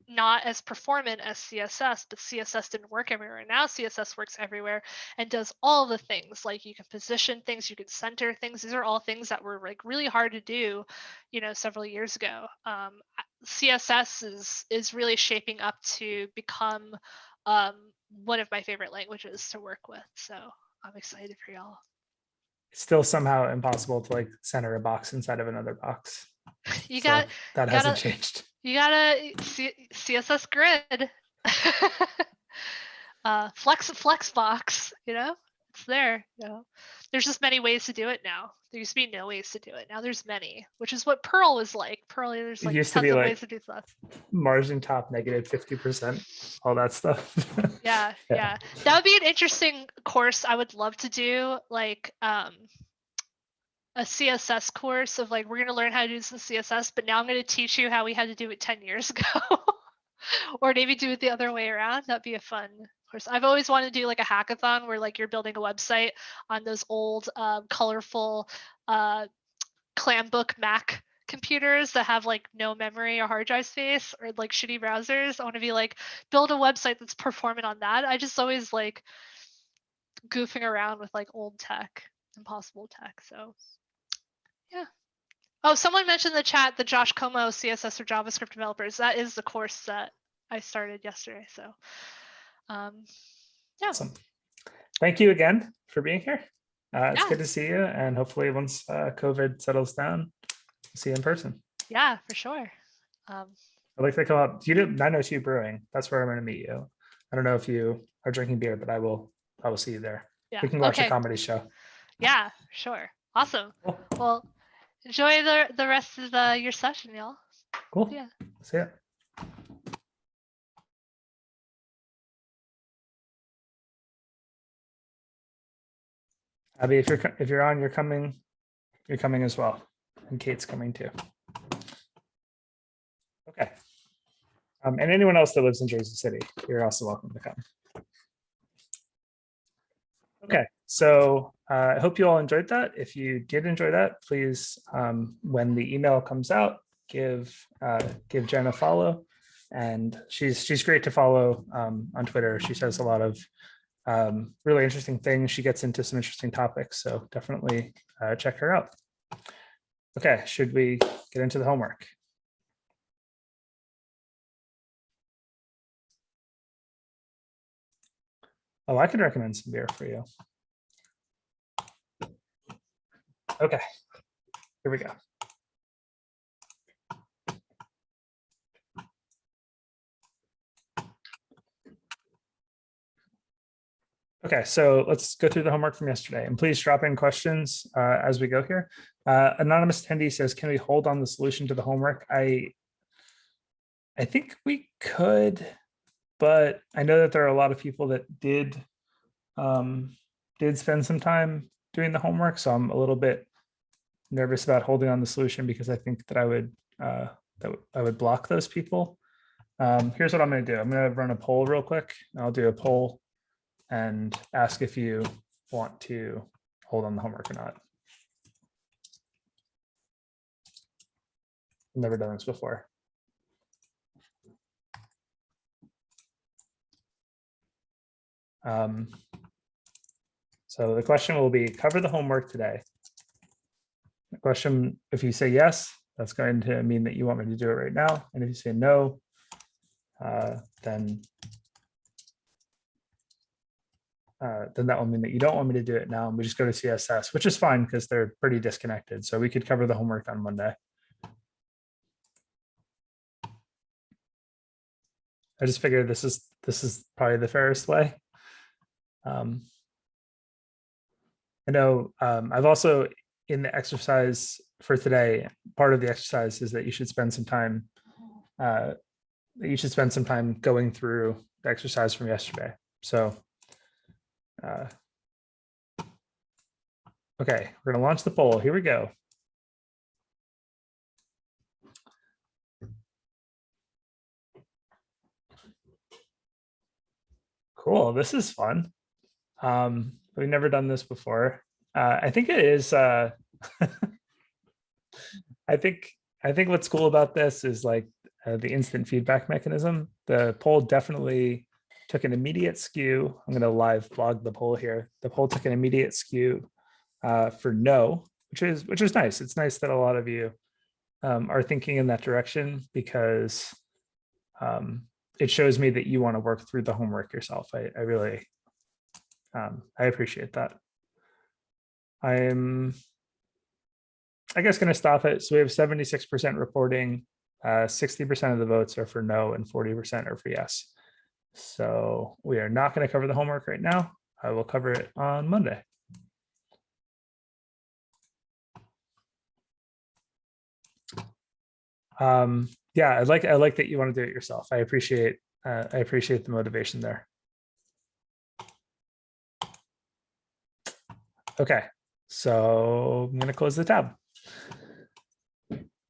not as performant as CSS, but CSS didn't work everywhere. Now CSS works everywhere and does all the things. Like you can position things, you can center things. These are all things that were like really hard to do, several years ago. CSS is really shaping up to become one of my favorite languages to work with. So I'm excited for y'all. It's still somehow impossible to like center a box inside of another box. You So got that you hasn't gotta changed. you gotta CSS grid. Flex box, it's there. There's just many ways to do it now. There used to be no ways to do it. Now there's many, which is what Perl was like. Perl, there's It like used to tons be of like ways to do stuff. margin top negative 50%, all that stuff. Yeah. That would be an interesting course I would love to do, like a CSS course of like, we're going to learn how to do some CSS, but now I'm going to teach you how we had to do it 10 years ago. Or maybe do it the other way around. That'd be a fun course. I've always wanted to do like a hackathon where like you're building a website on those old colorful Clambook Mac computers that have like no memory or hard drive space, or like shitty browsers. I want to be like, build a website that's performant on that. I just always like goofing around with like old tech, impossible tech. So yeah. Oh, someone mentioned in the chat the Josh Como CSS for JavaScript developers. That is the course that I started yesterday. So yeah. Awesome. Thank you again for being here. It's Yeah. good to see you, and hopefully once COVID settles down, see you in person. Yeah, for sure. I'd like to come up. You do 902 Brewing. That's where I'm going to meet you. I don't know if you are drinking beer, but I will see you there. Yeah. We can watch a Okay. comedy show. Yeah, sure. Awesome. Cool. Well, enjoy the rest of your session, y'all. Cool. Yeah. See ya. Abby, if you're on, you're coming as well, and Kate's coming too. Okay. And anyone else that lives in Jersey City, you're also welcome to come. Okay, so I hope you all enjoyed that. If you did enjoy that, please, when the email comes out, give Jenn a follow. And she's great to follow on Twitter. She says a lot of really interesting things. She gets into some interesting topics, so definitely check her out. Okay, should we get into the homework? Oh, I could recommend some beer for you. Okay, here we go. Okay, so let's go through the homework from yesterday, and please drop in questions as we go here. Anonymous attendee says, can we hold on the solution to the homework? I think we could, but I know that there are a lot of people that did spend some time doing the homework, so I'm a little bit nervous about holding on the solution because I think that I would block those people. Here's what I'm going to do. I'm going to run a poll real quick. I'll do a poll and ask if you want to hold on the homework or not. I've never done this before. So the question will be, cover the homework today. The question, if you say yes, that's going to mean that you want me to do it right now. And if you say no, then that will mean that you don't want me to do it now. And we just go to CSS, which is fine because they're pretty disconnected. So we could cover the homework on Monday. I just figured this is probably the fairest way. I know I've also, in the exercise for today, part of the exercise is that you should spend some time going through the exercise from yesterday. So okay, we're gonna launch the poll. Here we go. Cool, this is fun. We've never done this before. I think it is I think what's cool about this is like the instant feedback mechanism. The poll definitely took an immediate skew. I'm going to live blog the poll here. The poll took an immediate skew for no, which is nice. It's nice that a lot of you are thinking in that direction because it shows me that you want to work through the homework yourself. I really I appreciate that. I'm, I guess, going to stop it. So we have 76% reporting, 60% of the votes are for no, and 40% are for yes. So we are not going to cover the homework right now. I will cover it on Monday. Yeah, I like that you want to do it yourself. I appreciate the motivation there. Okay, so I'm going to close the tab.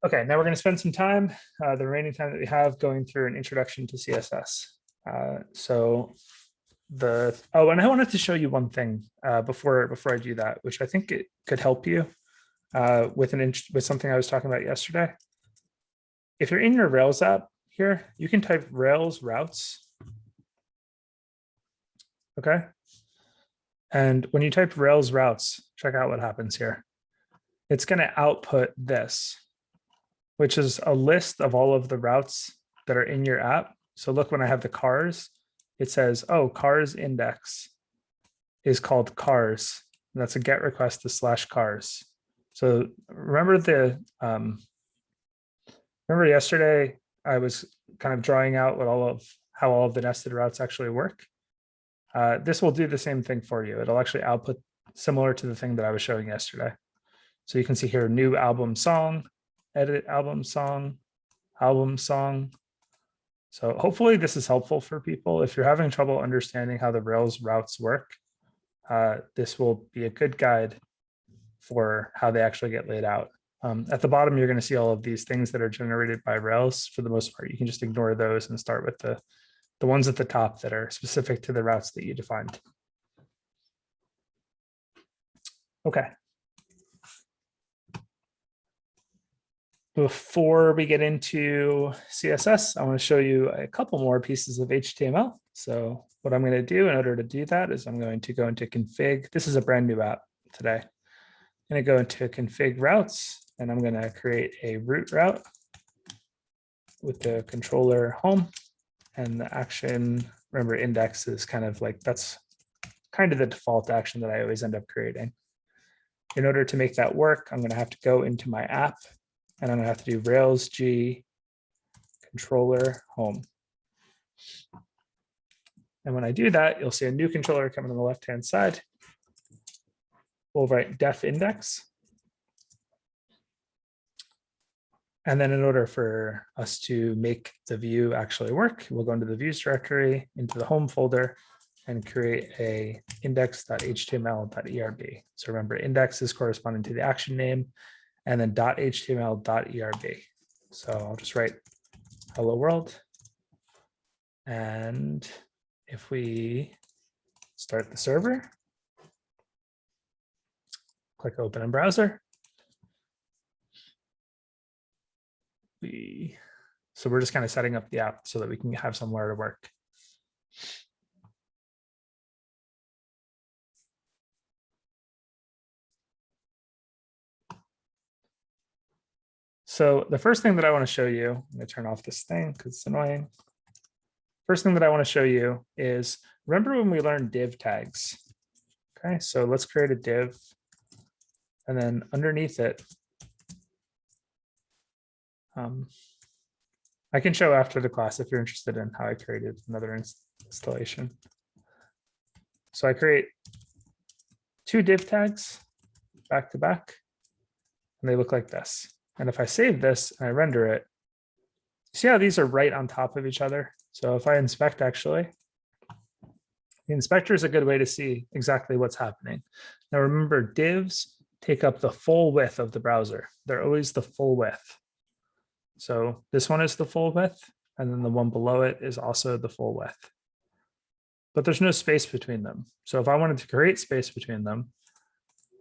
Okay, now we're going to spend some time, the remaining time that we have, going through an introduction to CSS. And I wanted to show you one thing before I do that, which I think it could help you with something I was talking about yesterday. If you're in your Rails app here, you can type Rails routes. Okay. And when you type Rails routes, check out what happens here. It's going to output this, which is a list of all of the routes that are in your app. So look, when I have the cars, it says, oh, cars index is called cars. That's a get request to /cars. So remember Remember yesterday, I was kind of drawing out how all of the nested routes actually work. This will do the same thing for you. It'll actually output similar to the thing that I was showing yesterday. So you can see here, new album song, edit album song, album song. So hopefully this is helpful for people. If you're having trouble understanding how the Rails routes work, this will be a good guide for how they actually get laid out. At the bottom, you're going to see all of these things that are generated by Rails. For the most part, you can just ignore those and start with the ones at the top that are specific to the routes that you defined. Okay. Before we get into CSS, I want to show you a couple more pieces of HTML. So what I'm going to do in order to do that is I'm going to go into config. This is a brand new app today. I'm going to go into config routes, and I'm going to create a root route with the controller home and the action. Remember, index is kind of like, that's kind of the default action that I always end up creating. In order to make that work, I'm going to have to go into my app, and I'm going to have to do Rails G controller home. And when I do that, you'll see a new controller coming on the left-hand side. We'll write def index. And then in order for us to make the view actually work, we'll go into the views directory, into the home folder, and create a index.html.erb. So remember, index is corresponding to the action name, and then .html.erb. So I'll just write hello world. And if we start the server, click open in browser. So we're just kind of setting up the app so that we can have somewhere to work. So the first thing that I want to show you, I'm going to turn off this thing because it's annoying. First thing that I want to show you is, remember when we learned div tags? Okay, so let's create a div, and then underneath it, I can show after the class if you're interested in how I created another installation. So I create two div tags back to back, and they look like this. And if I save this and I render it, see how these are right on top of each other? So if I inspect, actually, the inspector is a good way to see exactly what's happening. Now remember, divs take up the full width of the browser. They're always the full width. So this one is the full width, and then the one below it is also the full width. But there's no space between them. So if I wanted to create space between them,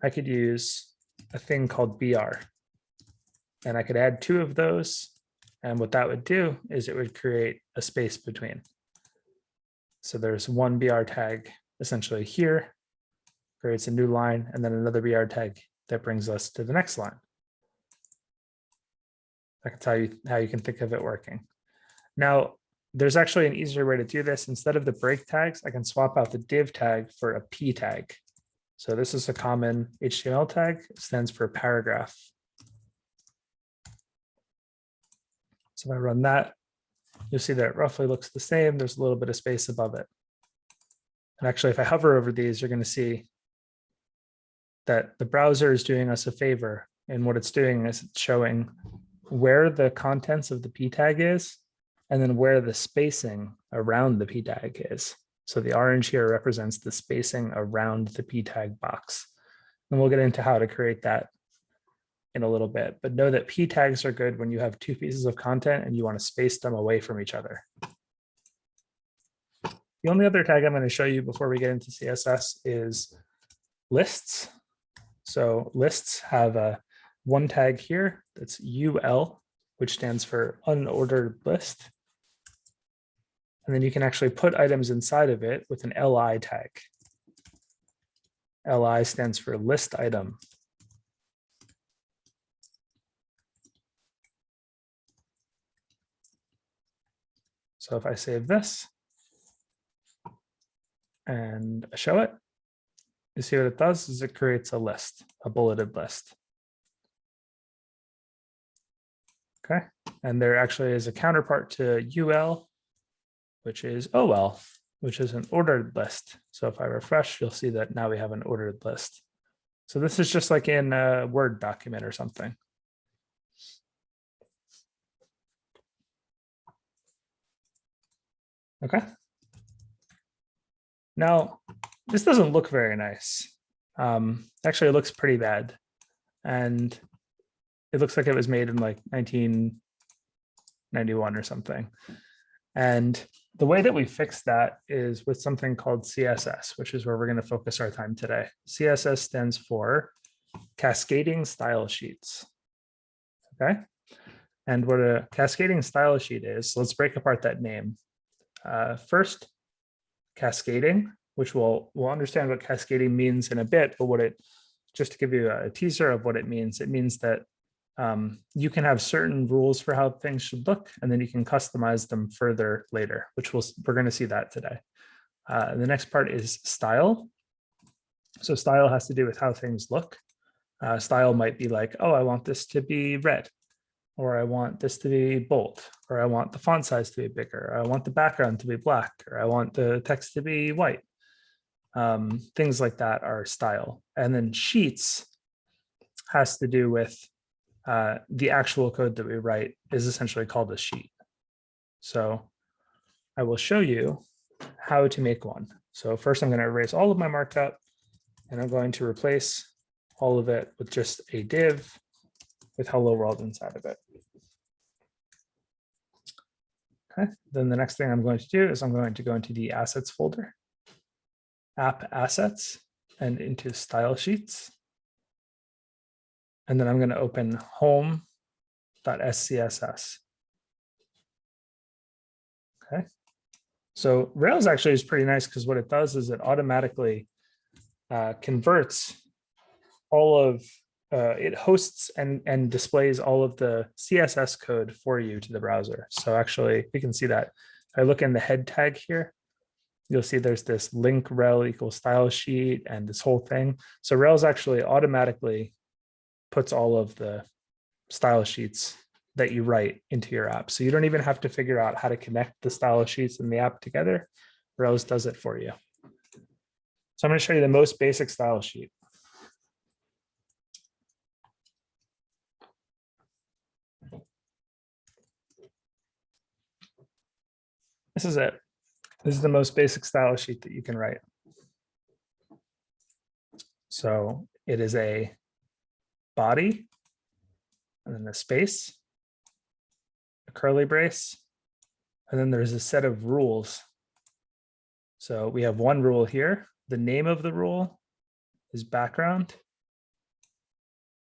I could use a thing called BR. And I could add two of those. And what that would do is it would create a space between. So there's one BR tag essentially here, creates a new line, and then another BR tag that brings us to the next line. That's how you can think of it working. Now, there's actually an easier way to do this. Instead of the break tags, I can swap out the div tag for a p tag. So this is a common HTML tag. It stands for paragraph. So if I run that, you'll see that it roughly looks the same. There's a little bit of space above it. And actually, if I hover over these, you're going to see that the browser is doing us a favor. And what it's doing is it's showing where the contents of the p tag is, and then where the spacing around the p tag is. So the orange here represents the spacing around the p tag box. And we'll get into how to create that in a little bit, but know that p tags are good when you have two pieces of content and you want to space them away from each other. The only other tag I'm going to show you before we get into CSS is lists. So lists have one tag here that's UL, which stands for unordered list. And then you can actually put items inside of it with an LI tag. LI stands for list item. So if I save this and show it, you see what it does is it creates a list, a bulleted list. Okay, and there actually is a counterpart to UL, which is OL, which is an ordered list. So if I refresh, you'll see that now we have an ordered list. So this is just like in a Word document or something. Okay. Now, this doesn't look very nice. Actually, it looks pretty bad. And it looks like it was made in like 1991 or something. And the way that we fix that is with something called CSS, which is where we're going to focus our time today. CSS stands for Cascading Style Sheets. Okay. And what a cascading style sheet is, let's break apart that name. First, cascading, which we'll understand what cascading means in a bit, but just to give you a teaser of what it means that you can have certain rules for how things should look, and then you can customize them further later, which we're going to see that today. The next part is style. So style has to do with how things look. Style might be like, oh, I want this to be red, or I want this to be bold, or I want the font size to be bigger, or I want the background to be black, or I want the text to be white. Things like that are style. And then sheets has to do with the actual code that we write is essentially called a sheet. So I will show you how to make one. So first I'm going to erase all of my markup, and I'm going to replace all of it with just a div with hello world inside of it. Okay, then the next thing I'm going to do is I'm going to go into the assets folder, app assets, and into style sheets. And then I'm going to open home.scss. Okay, so Rails actually is pretty nice because what it does is it automatically converts all of it hosts and displays all of the CSS code for you to the browser. So actually, we can see that. If I look in the head tag here, you'll see there's this link rel equals style sheet and this whole thing. So Rails actually automatically puts all of the style sheets that you write into your app. So you don't even have to figure out how to connect the style sheets in the app together. Rails does it for you. So I'm going to show you the most basic style sheet. This is it. This is the most basic style sheet that you can write. So it is a body, and then a space, a curly brace, and then there's a set of rules. So we have one rule here. The name of the rule is background,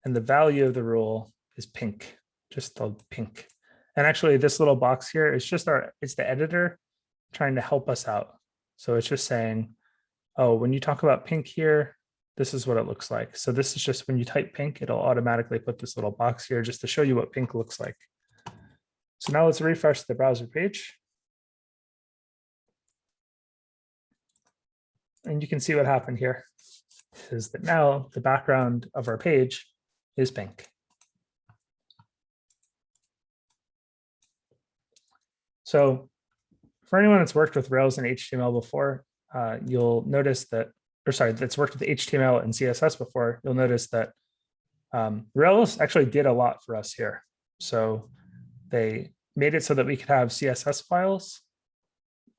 and the value of the rule is pink, just the pink. And actually this little box here is just it's the editor trying to help us out. So it's just saying, oh, when you talk about pink here, this is what it looks like. So this is just when you type pink, it'll automatically put this little box here just to show you what pink looks like. So now let's refresh the browser page. And you can see what happened here is that now the background of our page is pink. So for anyone that's worked with Rails and HTML before, you'll notice that, or sorry, that's worked with HTML and CSS before, you'll notice that Rails actually did a lot for us here. So they made it so that we could have CSS files,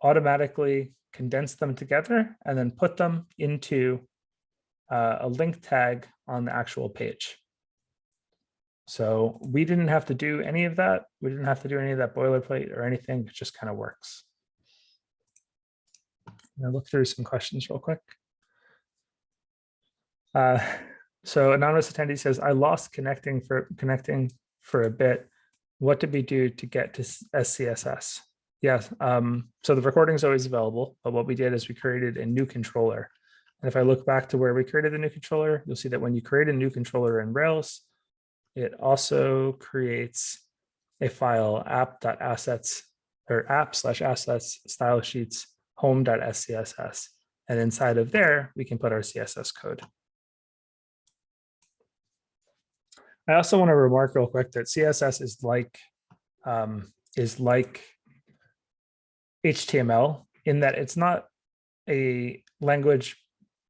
automatically condense them together, and then put them into a link tag on the actual page. So we didn't have to do any of that. We didn't have to do any of that boilerplate or anything. It just kind of works. I'll look through some questions real quick. So anonymous attendee says, I lost connecting for a bit. What did we do to get to SCSS? Yes, so the recording is always available, but what we did is we created a new controller. And if I look back to where we created the new controller, you'll see that when you create a new controller in Rails, it also creates a file app.assets or app/assets style sheets home.scss. And inside of there, we can put our CSS code. I also want to remark real quick that CSS is like is like HTML in that it's not a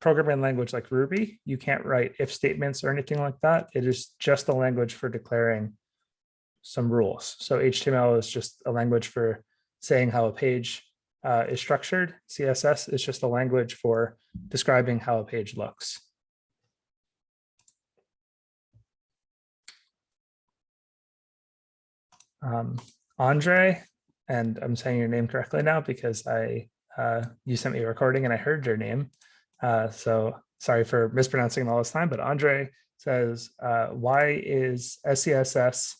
programming language like Ruby. You can't write if statements or anything like that. It is just a language for declaring some rules. So HTML is just a language for saying how a page is structured. CSS is just a language for describing how a page looks. Andre, and I'm saying your name correctly now because you sent me a recording and I heard your name. So sorry for mispronouncing it all this time, but Andre says, why is SCSS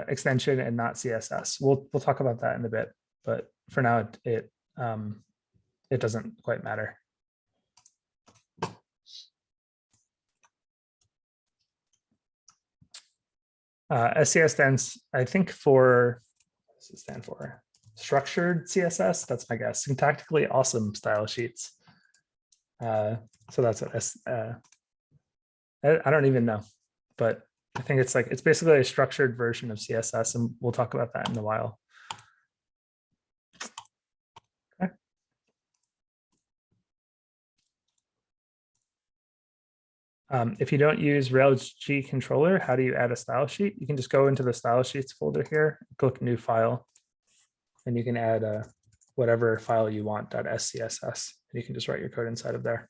extension and not CSS? We'll talk about that in a bit, but for now it doesn't quite matter. SCS stands, I think, for, what does it stand for? Structured CSS. That's my guess. Syntactically awesome style sheets. So that's what I don't even know, but I think it's basically a structured version of CSS, and we'll talk about that in a while. Okay. If you don't use Rails G controller, how do you add a style sheet? You can just go into the style sheets folder here, click new file, and you can add whatever file you want, .scss, and you can just write your code inside of there.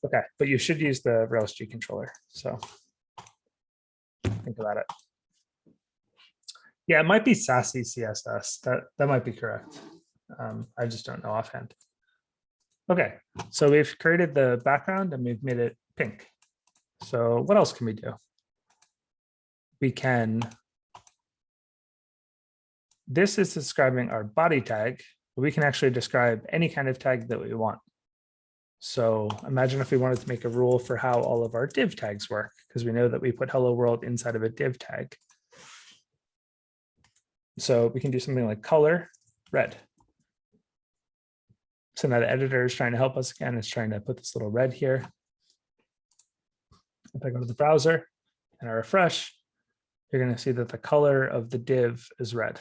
Okay, but you should use the Rails G controller. So think about it. Yeah, it might be Sassy CSS. That might be correct. I just don't know offhand. Okay, so we've created the background and we've made it pink. So what else can we do? We can, this is describing our body tag, but we can actually describe any kind of tag that we want. So imagine if we wanted to make a rule for how all of our div tags work, because we know that we put hello world inside of a div tag. So we can do something like color red. So now the editor is trying to help us again. It's trying to put this little red here. If I go to the browser and I refresh, you're going to see that the color of the div is red.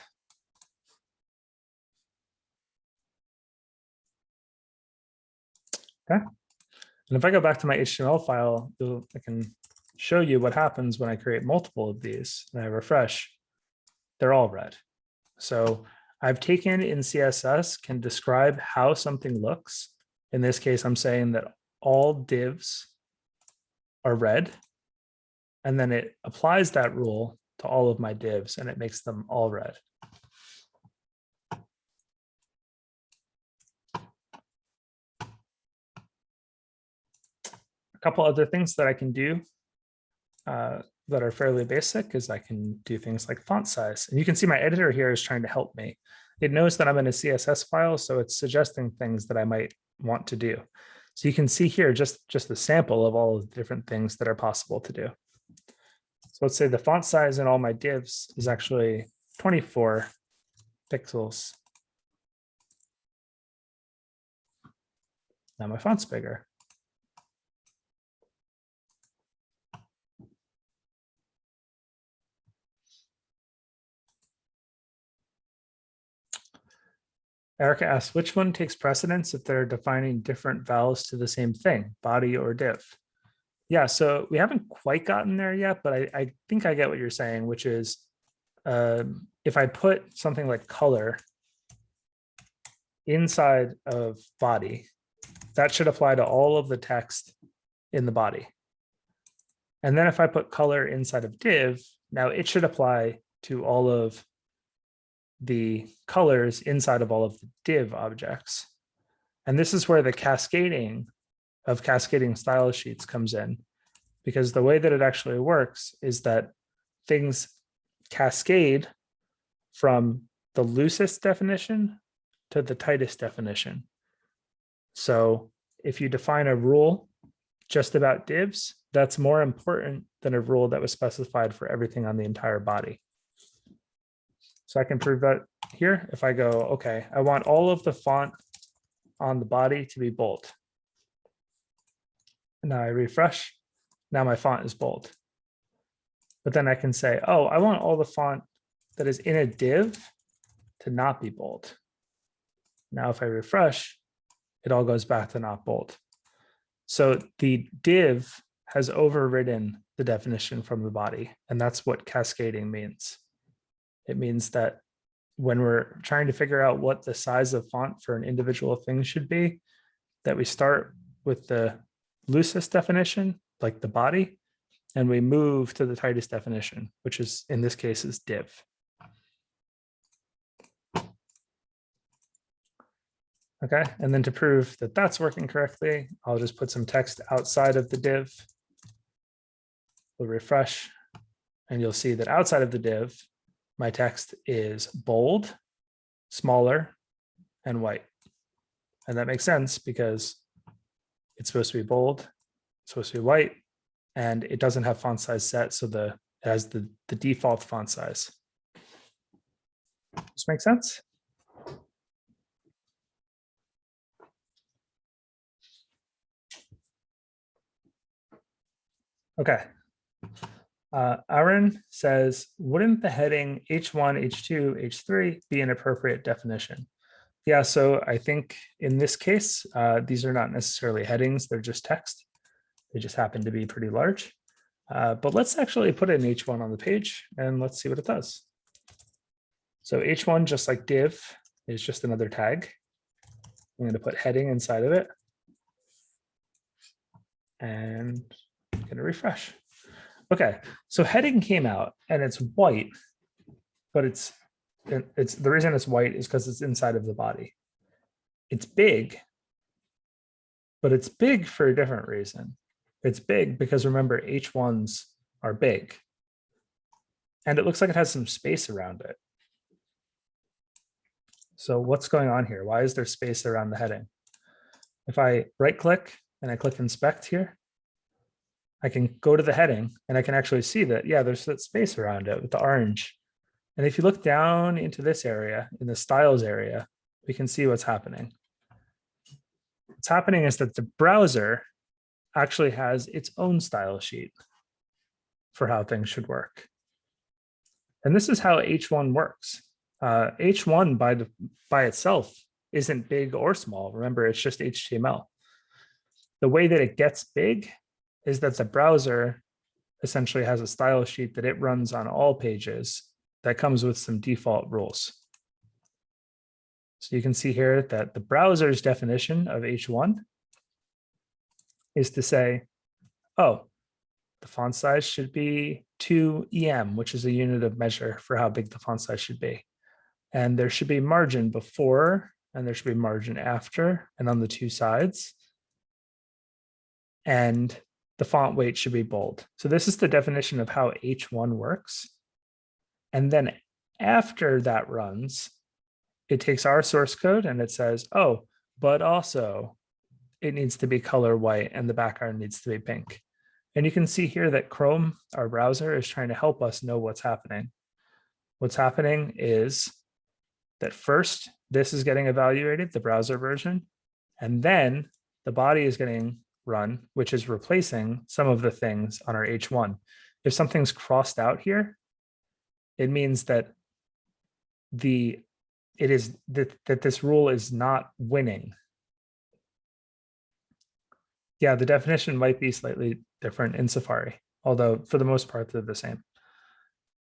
Okay. And if I go back to my HTML file, I can show you what happens when I create multiple of these and I refresh. They're all red. So I've taken in CSS can describe how something looks. In this case, I'm saying that all divs are red. And then it applies that rule to all of my divs and it makes them all red. A couple other things that I can do that are fairly basic is I can do things like font size. And you can see my editor here is trying to help me. It knows that I'm in a CSS file, so it's suggesting things that I might want to do. So you can see here just a sample of all of the different things that are possible to do. So let's say the font size in all my divs is actually 24 pixels. Now my font's bigger. Erica asks, which one takes precedence if they're defining different vowels to the same thing, body or div? Yeah, so we haven't quite gotten there yet, but I think I get what you're saying, which is if I put something like color inside of body, that should apply to all of the text in the body. And then if I put color inside of div, now it should apply to all of the colors inside of all of the div objects. And this is where the cascading of cascading style sheets comes in, because the way that it actually works is that things cascade from the loosest definition to the tightest definition. So if you define a rule just about divs, that's more important than a rule that was specified for everything on the entire body. So I can prove that here. If I go, okay, I want all of the font on the body to be bold. And now I refresh. Now my font is bold. But then I can say, oh, I want all the font that is in a div to not be bold. Now, if I refresh, it all goes back to not bold. So the div has overridden the definition from the body, and that's what cascading means. It means that when we're trying to figure out what the size of font for an individual thing should be, that we start with the loosest definition, like the body, and we move to the tightest definition, which is, in this case, is div. Okay, and then to prove that that's working correctly, I'll just put some text outside of the div. We'll refresh, and you'll see that outside of the div, my text is bold, smaller, and white. And that makes sense because it's supposed to be bold, it's supposed to be white, and it doesn't have font size set, so it has the default font size. This makes sense? Okay. Aaron says, wouldn't the heading H1, H2, H3 be an appropriate definition? Yeah, so I think in this case, these are not necessarily headings, they're just text. They just happen to be pretty large. But let's actually put an H1 on the page and let's see what it does. So H1, just like div, is just another tag. I'm going to put heading inside of it. And I'm going to refresh. Okay, so heading came out and it's white, but it's the reason it's white is because it's inside of the body. It's big, but it's big for a different reason. It's big because remember, H1s are big. And it looks like it has some space around it. So what's going on here? Why is there space around the heading? If I right click and I click inspect here, I can go to the heading and I can actually see that, yeah, there's that space around it with the orange. And if you look down into this area, in the styles area, we can see what's happening. What's happening is that the browser actually has its own style sheet for how things should work. And this is how H1 works. H1 by itself isn't big or small. Remember, it's just HTML. The way that it gets big is that the browser essentially has a style sheet that it runs on all pages that comes with some default rules. So you can see here that the browser's definition of H1 is to say, oh, the font size should be 2 EM, which is a unit of measure for how big the font size should be. And there should be margin before, and there should be margin after, and on the two sides. And the font weight should be bold. So this is the definition of how H1 works. And then after that runs, it takes our source code and it says, oh, but also it needs to be color white and the background needs to be pink. And you can see here that Chrome, our browser, is trying to help us know what's happening. What's happening is that first, this is getting evaluated, the browser version, and then the body is getting run, which is replacing some of the things on our H1. If something's crossed out here, it means that this rule is not winning. Yeah, the definition might be slightly different in Safari, although for the most part, they're the same.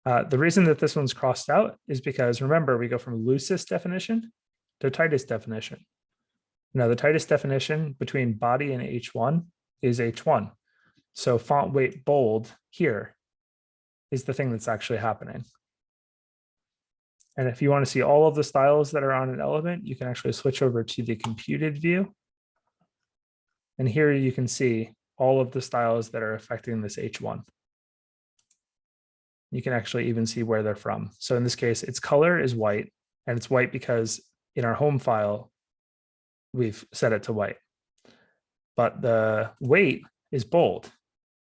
The reason that this one's crossed out is because, remember, we go from loosest definition to tightest definition. Now, the tightest definition between body and H1 is H1. So font weight bold here is the thing that's actually happening. And if you want to see all of the styles that are on an element, you can actually switch over to the computed view. And here you can see all of the styles that are affecting this H1. You can actually even see where they're from. So in this case, its color is white, and it's white because in our home file, we've set it to white. But the weight is bold,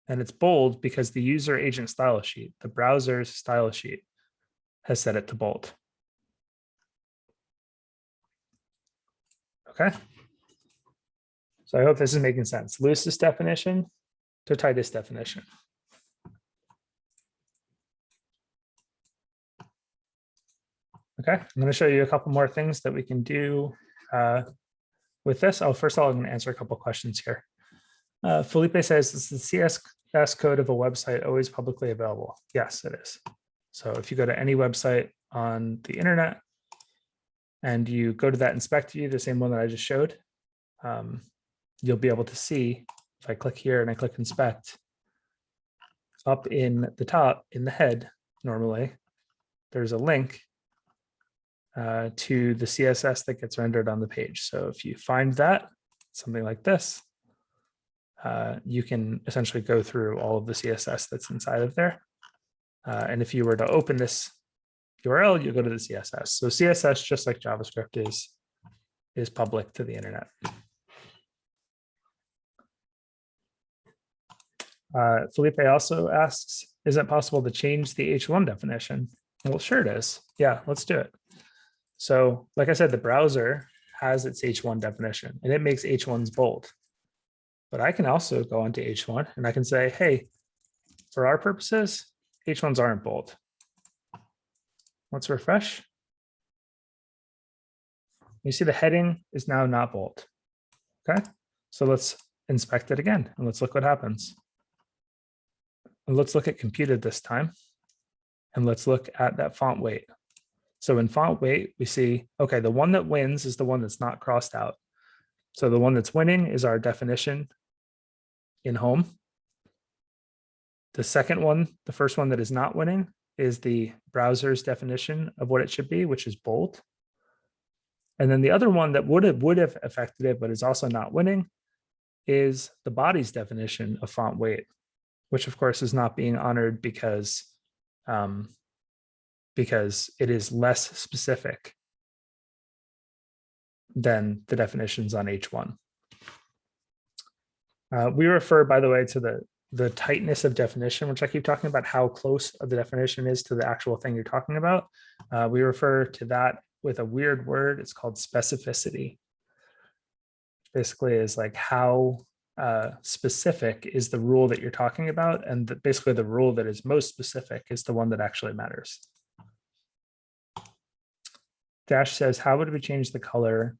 and it's bold because the user agent style sheet, the browser's style sheet, has set it to bold. Okay. So I hope this is making sense. Loosest definition to tightest definition. Okay, I'm going to show you a couple more things that we can do with this. Oh, first of all, I'm going to answer a couple questions here. Felipe says, is the CSS code of a website always publicly available? Yes, it is. So if you go to any website on the internet and you go to that inspect view, the same one that I just showed, you'll be able to see, if I click here and I click inspect, up in the top, in the head, normally, there's a link to the CSS that gets rendered on the page. So if you find that, something like this, you can essentially go through all of the CSS that's inside of there. And if you were to open this URL, you go to the CSS. So CSS, just like JavaScript, is public to the internet. Felipe also asks, is it possible to change the H1 definition? Well, sure it is. Yeah, let's do it. So like I said, the browser has its H1 definition and it makes H1s bold. But I can also go into H1 and I can say, hey, for our purposes, H1s aren't bold. Let's refresh. You see the heading is now not bold. Okay, so let's inspect it again and let's look what happens. And let's look at computed this time. And let's look at that font weight. So in font weight, we see, okay, the one that wins is the one that's not crossed out. So the one that's winning is our definition in home. The second one, the first one that is not winning, is the browser's definition of what it should be, which is bold. And then the other one that would have affected it, but is also not winning, is the body's definition of font weight, which of course is not being honored because it is less specific than the definitions on H1. We refer, by the way, to the tightness of definition, which I keep talking about, how close the definition is to the actual thing you're talking about. We refer to that with a weird word. It's called specificity. Basically is like how specific is the rule that you're talking about. And basically the rule that is most specific is the one that actually matters. Dash says, how would we change the color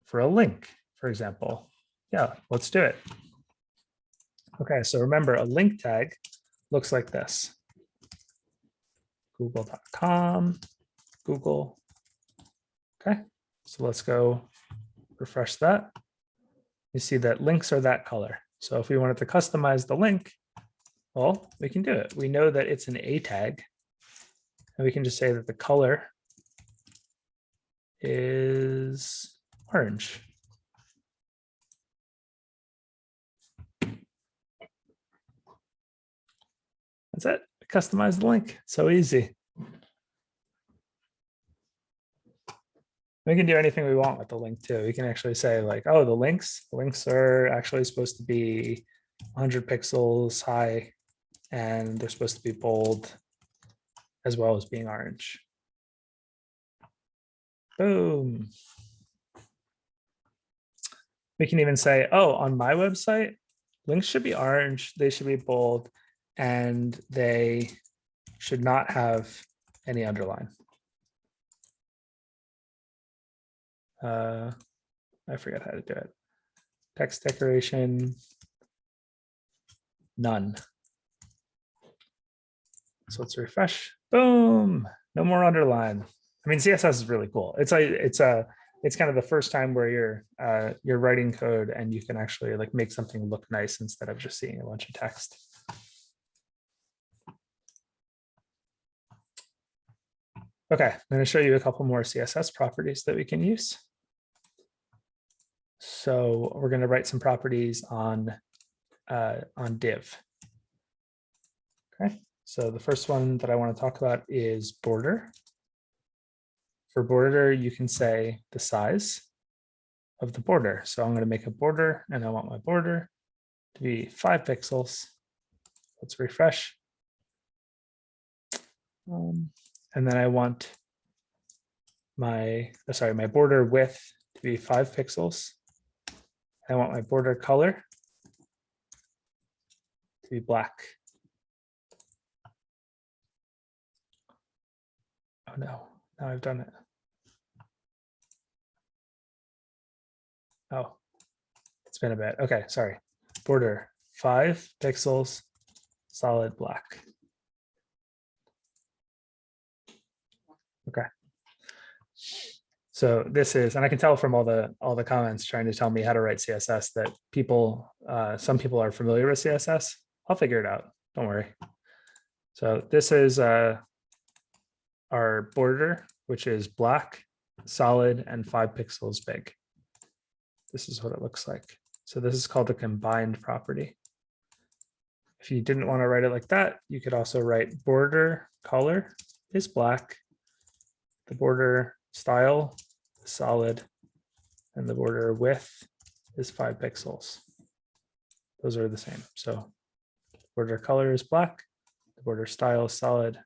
for a link, for example? Yeah, let's do it. Okay, so remember, a link tag looks like this. Google.com, Google. Okay, so let's go refresh that. You see that links are that color. So if we wanted to customize the link, well, we can do it. We know that it's an A tag, and we can just say that the color is orange. That's it. Customize the link. So easy. We can do anything we want with the link too. We can actually say like, oh, the links are actually supposed to be 100 pixels high, and they're supposed to be bold as well as being orange. Boom. We can even say, oh, on my website, links should be orange, they should be bold, and they should not have any underline. I forget how to do it. Text decoration, none. So let's refresh. Boom, no more underline. I mean, CSS is really cool. It's kind of the first time where you're writing code and you can actually like make something look nice instead of just seeing a bunch of text. Okay, I'm going to show you a couple more CSS properties that we can use. So we're going to write some properties on div. Okay, so the first one that I want to talk about is border. For border, you can say the size of the border. So I'm going to make a border and I want my border to be 5 pixels. Let's refresh. And then I want my border width to be 5 pixels. I want my border color to be black. Oh no, Now I've done it. Oh, it's been a bit. Okay, sorry. Border 5 pixels, solid black. Okay. So this is, and I can tell from all the comments trying to tell me how to write CSS that people, some people are familiar with CSS. I'll figure it out. Don't worry. So this is our border, which is black, solid, and 5 pixels big. This is what it looks like. So this is called the combined property. If you didn't want to write it like that, you could also write border color is black, the border style is solid, and the border width is 5 pixels. Those are the same. So border color is black, the border style is solid,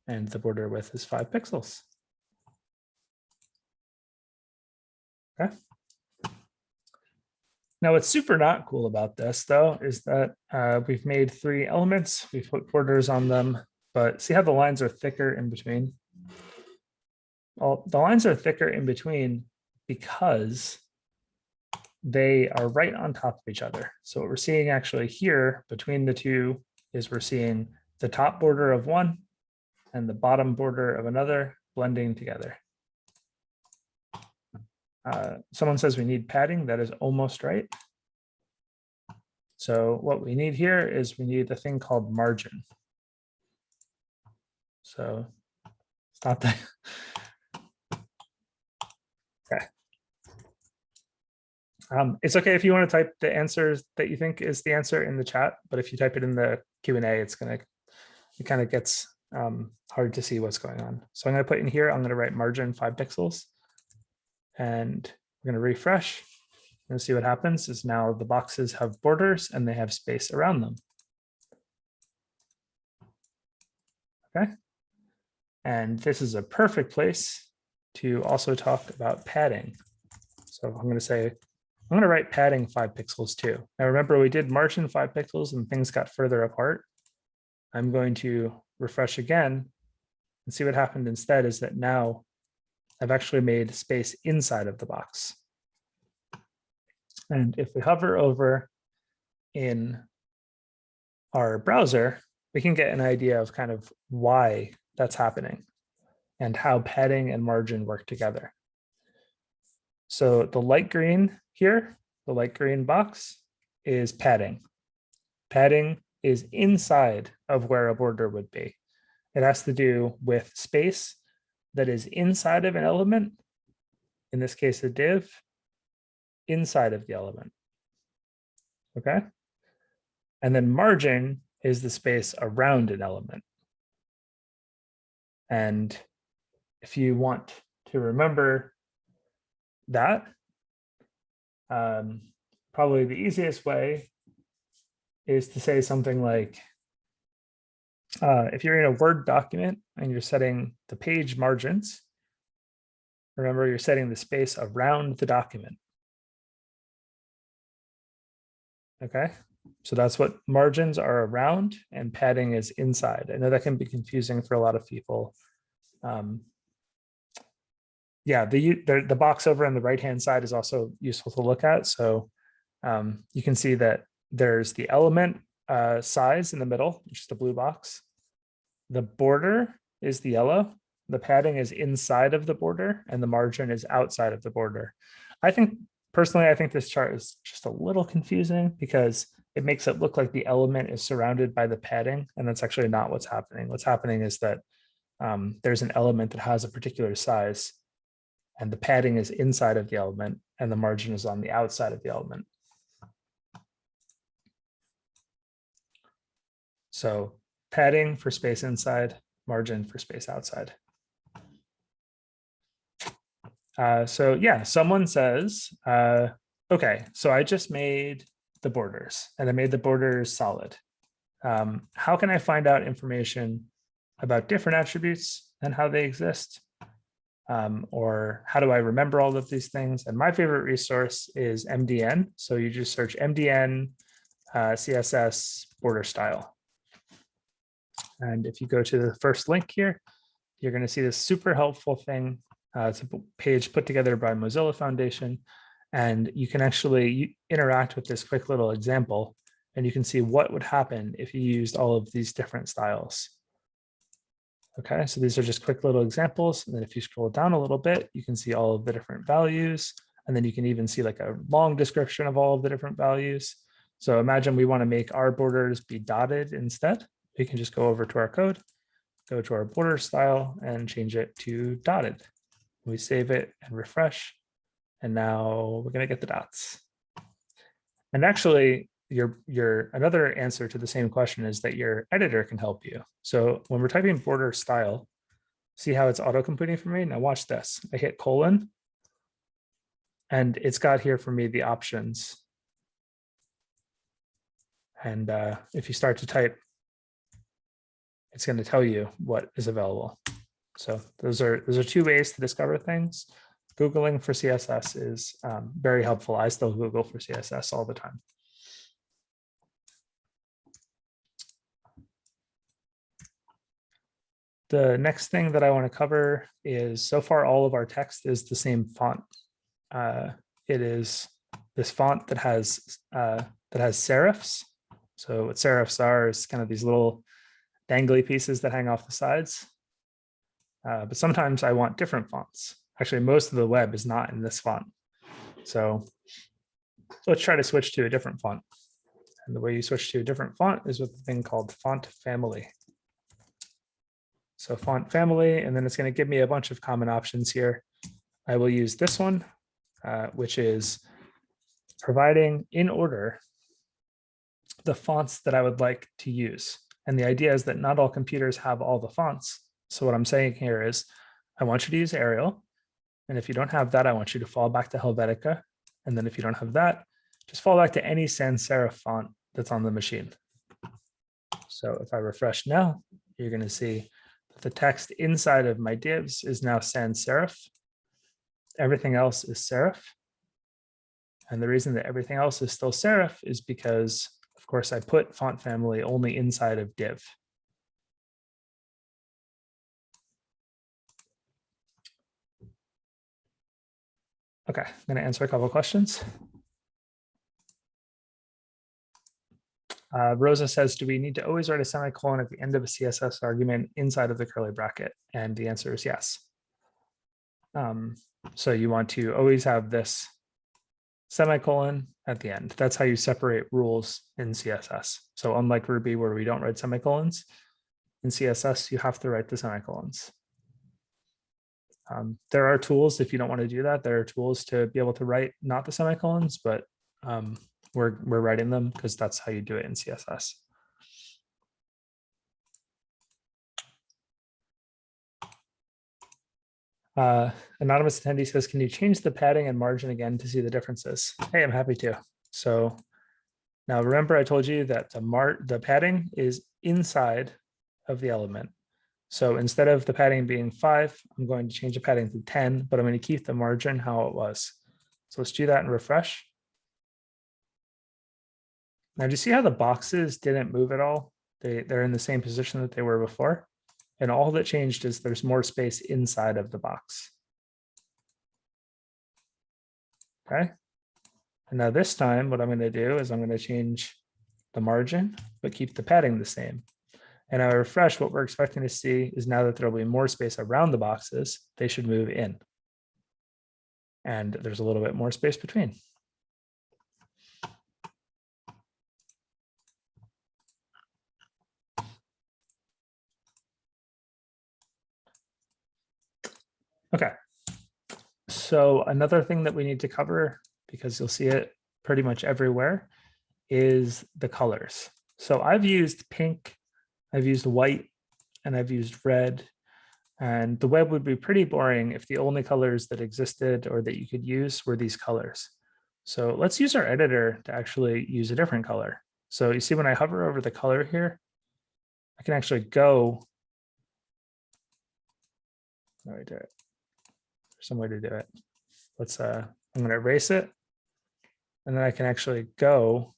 and the border width is 5 pixels. Okay. Now, what's super not cool about this, though, is that we've made 3 elements. We've put borders on them, but see how the lines are thicker in between? Well, the lines are thicker in between because they are right on top of each other. So what we're seeing actually here between the two is we're seeing the top border of one and the bottom border of another blending together. Someone says we need padding. That is almost right. So what we need here is we need a thing called margin. So it's not that. Okay. It's okay if you want to type the answers that you think is the answer in the chat, but if you type it in the Q&A, it kind of gets hard to see what's going on. So I'm going to put in here, I'm going to write margin 5 pixels. And we're going to refresh and see what happens is now the boxes have borders and they have space around them. Okay. And this is a perfect place to also talk about padding. So I'm going to say, I'm going to write padding 5 pixels too. Now remember, we did margin 5 pixels and things got further apart. I'm going to refresh again and see what happened instead is that now I've actually made space inside of the box. And if we hover over in our browser, we can get an idea of kind of why that's happening and how padding and margin work together. So the light green here, the light green box is padding. Padding is inside of where a border would be. It has to do with space that is inside of an element, in this case, a div, inside of the element. Okay. And then margin is the space around an element. And if you want to remember that, probably the easiest way is to say something like, if you're in a Word document and you're setting the page margins, remember you're setting the space around the document. Okay, so that's what margins are around and padding is inside. I know that can be confusing for a lot of people. Yeah, the box over on the right-hand side is also useful to look at. So you can see that there's the element size in the middle, which is the blue box. The border is the yellow. The padding is inside of the border and the margin is outside of the border. Personally, I think this chart is just a little confusing because it makes it look like the element is surrounded by the padding, and that's actually not what's happening. What's happening is that there's an element that has a particular size, and the padding is inside of the element, and the margin is on the outside of the element. So padding for space inside, margin for space outside. So yeah, someone says, okay, so I just made the borders and I made the borders solid. How can I find out information about different attributes and how they exist? Or how do I remember all of these things? And my favorite resource is MDN. So you just search MDN CSS border style. And if you go to the first link here, you're going to see this super helpful thing. It's a page put together by Mozilla Foundation, and you can actually interact with this quick little example, and you can see what would happen if you used all of these different styles. Okay, so these are just quick little examples. And then if you scroll down a little bit, you can see all of the different values. And then you can even see like a long description of all of the different values. So imagine we want to make our borders be dotted instead. We can just go over to our code, go to our border style and change it to dotted. We save it and refresh. And now we're going to get the dots. And actually, your another answer to the same question is that your editor can help you. So when we're typing border style, see how it's auto completing for me? Now watch this. I hit colon, and it's got here for me the options. And if you start to type, it's going to tell you what is available. So those are two ways to discover things. Googling for CSS is very helpful. I still Google for CSS all the time. The next thing that I want to cover is, so far all of our text is the same font. It is this font that has serifs. So what serifs are is kind of these little dangly pieces that hang off the sides. But sometimes I want different fonts. Actually, most of the web is not in this font. So let's try to switch to a different font. And the way you switch to a different font is with a thing called font family. So font family, and then it's going to give me a bunch of common options here. I will use this one, which is providing in order the fonts that I would like to use. And the idea is that not all computers have all the fonts. So what I'm saying here is I want you to use Arial. And if you don't have that, I want you to fall back to Helvetica. And then if you don't have that, just fall back to any sans serif font that's on the machine. So if I refresh now, you're going to see that the text inside of my divs is now sans serif. Everything else is serif. And the reason that everything else is still serif is because, of course, I put font family only inside of div. Okay, I'm going to answer a couple of questions. Rosa says, do we need to always write a semicolon at the end of a CSS argument inside of the curly bracket? And the answer is yes. So you want to always have this semicolon at the end. That's how you separate rules in CSS. So unlike Ruby, where we don't write semicolons, in CSS, you have to write the semicolons. There are tools if you don't want to do that. There are tools to be able to write not the semicolons, but we're writing them because that's how you do it in CSS. Anonymous attendee says, can you change the padding and margin again to see the differences? Hey, I'm happy to. So now remember I told you that the padding is inside of the element. So instead of the padding being 5, I'm going to change the padding to 10, but I'm going to keep the margin how it was. So let's do that and refresh. Now, do you see how the boxes didn't move at all? They're in the same position that they were before. And all that changed is there's more space inside of the box. Okay. And now this time, what I'm going to do is I'm going to change the margin, but keep the padding the same. And I refresh, what we're expecting to see is now that there'll be more space around the boxes, they should move in. And there's a little bit more space between. Okay. So another thing that we need to cover, because you'll see it pretty much everywhere, is the colors. So I've used pink, I've used white, and I've used red. And the web would be pretty boring if the only colors that existed or that you could use were these colors. So let's use our editor to actually use a different color. So you see when I hover over the color here, I can actually go. How do I do it? There's some way to do it. Let's I'm going to erase it. And then I can actually go.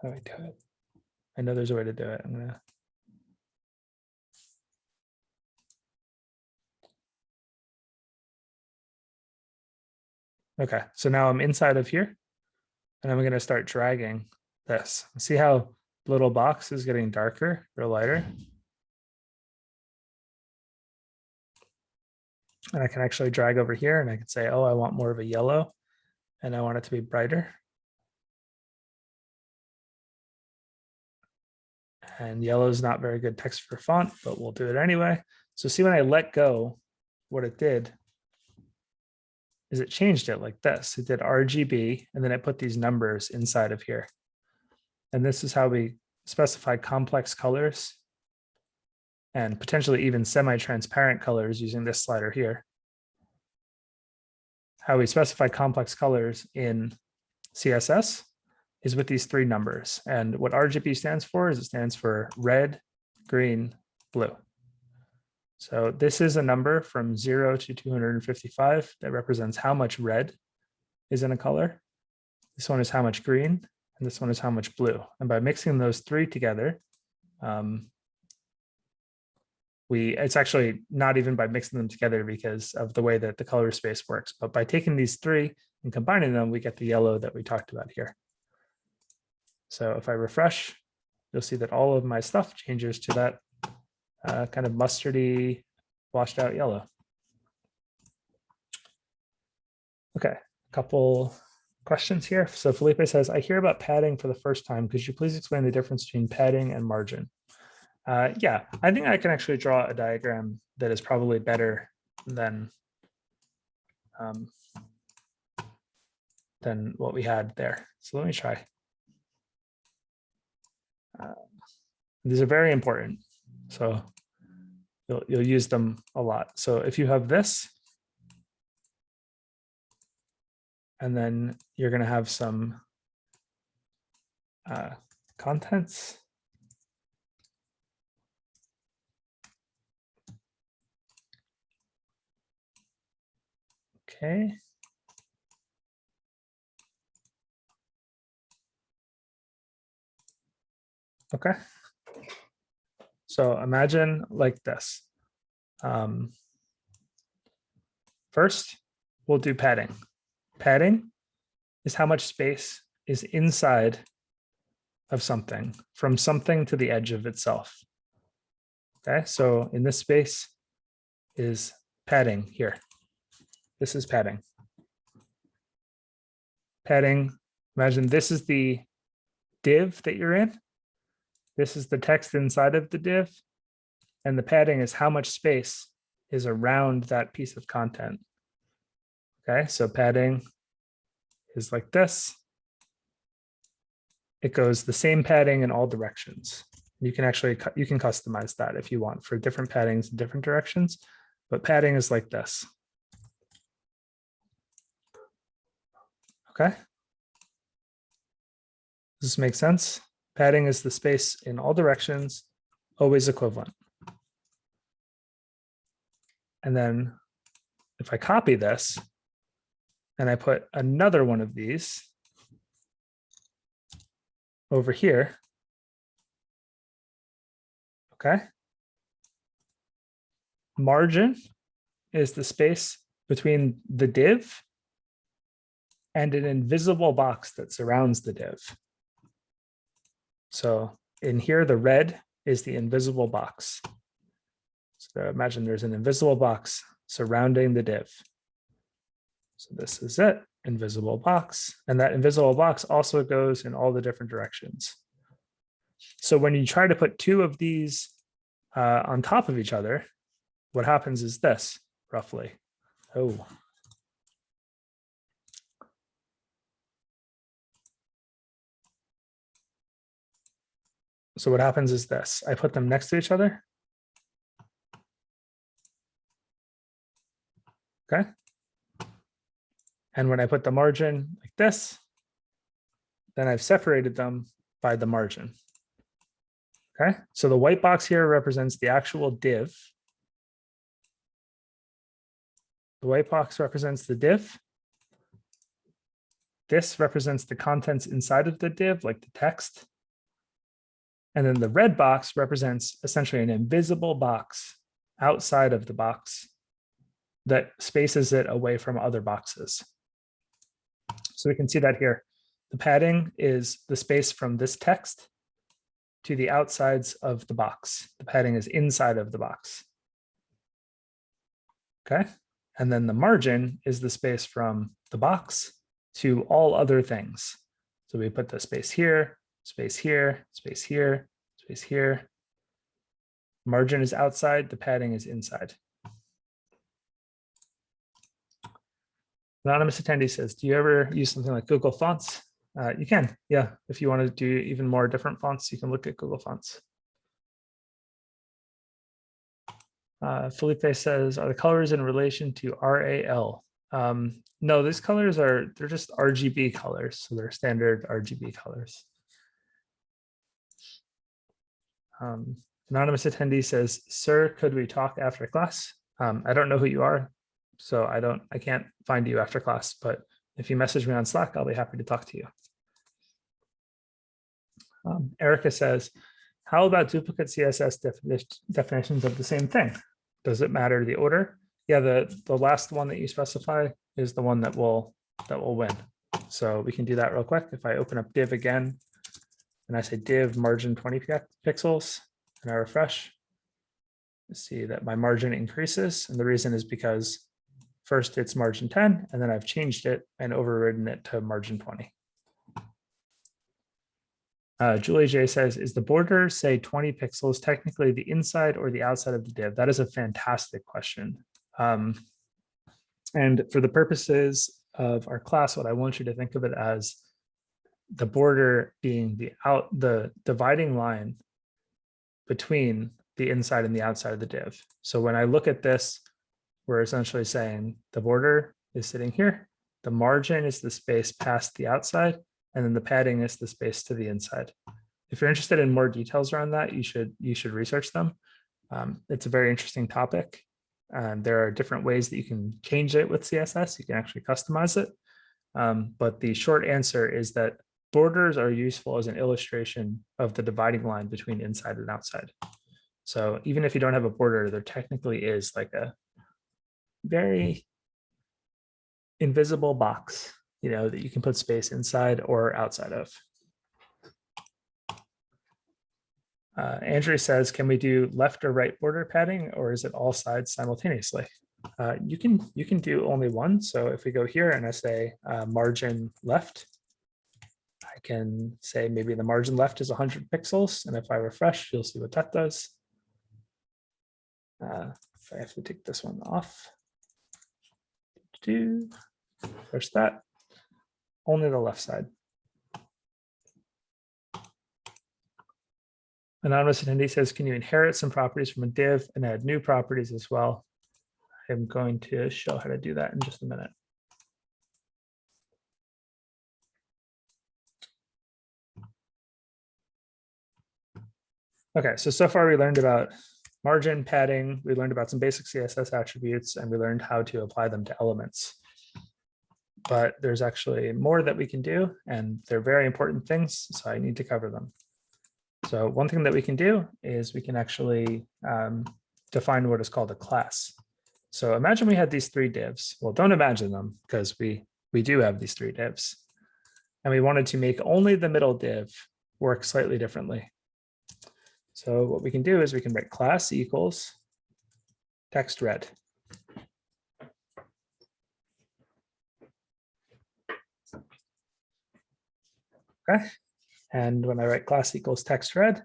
How do I do it? I know there's a way to do it. I'm going to. Okay, so now I'm inside of here and I'm going to start dragging this. See how the little box is getting darker or lighter? And I can actually drag over here and I can say, oh, I want more of a yellow and I want it to be brighter. And yellow is not very good text for font, but we'll do it anyway. So see when I let go, what it did is it changed it like this. It did RGB and then it put these numbers inside of here. And this is how we specify complex colors and potentially even semi-transparent colors using this slider here. How we specify complex colors in CSS is with these three numbers. And what RGB stands for is it stands for red, green, blue. So this is a number from 0 to 255 that represents how much red is in a color. This one is how much green, and this one is how much blue. And by mixing those three together, it's actually not even by mixing them together because of the way that the color space works, but by taking these three and combining them, we get the yellow that we talked about here. So if I refresh, you'll see that all of my stuff changes to that kind of mustardy, washed out yellow. Okay, a couple questions here. So Felipe says, I hear about padding for the first time. Could you please explain the difference between padding and margin? Yeah, I think I can actually draw a diagram that is probably better than what we had there. So let me try. These are very important. So you'll use them a lot. So if you have this, and then you're going to have some contents. Okay. Okay. So imagine like this. First, we'll do padding. Padding is how much space is inside of something, from something to the edge of itself. Okay, so in this space is padding here. This is padding. Padding, imagine this is the div that you're in. This is the text inside of the div. And the padding is how much space is around that piece of content. Okay, so padding is like this. It goes the same padding in all directions. You can actually, you can customize that if you want for different paddings in different directions, but padding is like this. Okay. Does this make sense? Padding is the space in all directions, always equivalent. And then if I copy this and I put another one of these over here, okay? Margin is the space between the div and an invisible box that surrounds the div. So in here, the red is the invisible box. So imagine there's an invisible box surrounding the div. So this is it, invisible box. And that invisible box also goes in all the different directions. So when you try to put two of these on top of each other, what happens is this, roughly. Oh. So what happens is this, I put them next to each other. Okay. And when I put the margin like this, then I've separated them by the margin. Okay. So the white box here represents the actual div. The white box represents the div. This represents the contents inside of the div, like the text. And then the red box represents essentially an invisible box outside of the box that spaces it away from other boxes. So we can see that here. The padding is the space from this text to the outsides of the box. The padding is inside of the box. Okay. And then the margin is the space from the box to all other things. So we put the space here, space here, space here, space here. Margin is outside, the padding is inside. Anonymous attendee says, do you ever use something like Google Fonts? You can, yeah. If you want to do even more different fonts, you can look at Google Fonts. Felipe says, are the colors in relation to RAL? No, these colors they're just RGB colors. So they're standard RGB colors. Anonymous attendee says, sir, could we talk after class? I don't know who you are, so I can't find you after class, but if you message me on Slack, I'll be happy to talk to you. Erica says, how about duplicate CSS definitions of the same thing? Does it matter the order? Yeah, the last one that you specify is the one that will win. So we can do that real quick. If I open up div again, and I say div margin 20 pixels, and I refresh, you see that my margin increases. And the reason is because first it's margin 10, and then I've changed it and overridden it to margin 20. Julie J says, is the border, say 20 pixels, technically the inside or the outside of the div? That is a fantastic question. And for the purposes of our class, what I want you to think of it as the border being the dividing line between the inside and the outside of the div. So when I look at this, we're essentially saying the border is sitting here, the margin is the space past the outside, and then the padding is the space to the inside. If you're interested in more details around that, you should research them. It's a very interesting topic. There are different ways that you can change it with CSS. You can actually customize it. But the short answer is that borders are useful as an illustration of the dividing line between inside and outside. So even if you don't have a border, there technically is like a very invisible box, that you can put space inside or outside of. Andrew says, can we do left or right border padding, or is it all sides simultaneously? You can do only one. So if we go here and I say margin left, I can say maybe the margin left is 100 pixels. And if I refresh, you'll see what that does. If I have to take this one off, push that, only the left side. Anonymous attendee says, can you inherit some properties from a div and add new properties as well? I'm going to show how to do that in just a minute. Okay, so far we learned about margin, padding, we learned about some basic CSS attributes, and we learned how to apply them to elements. But there's actually more that we can do, and they're very important things, so I need to cover them. So one thing that we can do is we can actually define what is called a class. So imagine we had these three divs. Well, don't imagine them, because we do have these three divs. And we wanted to make only the middle div work slightly differently. So what we can do is we can write class equals text red. Okay. And when I write class equals text red,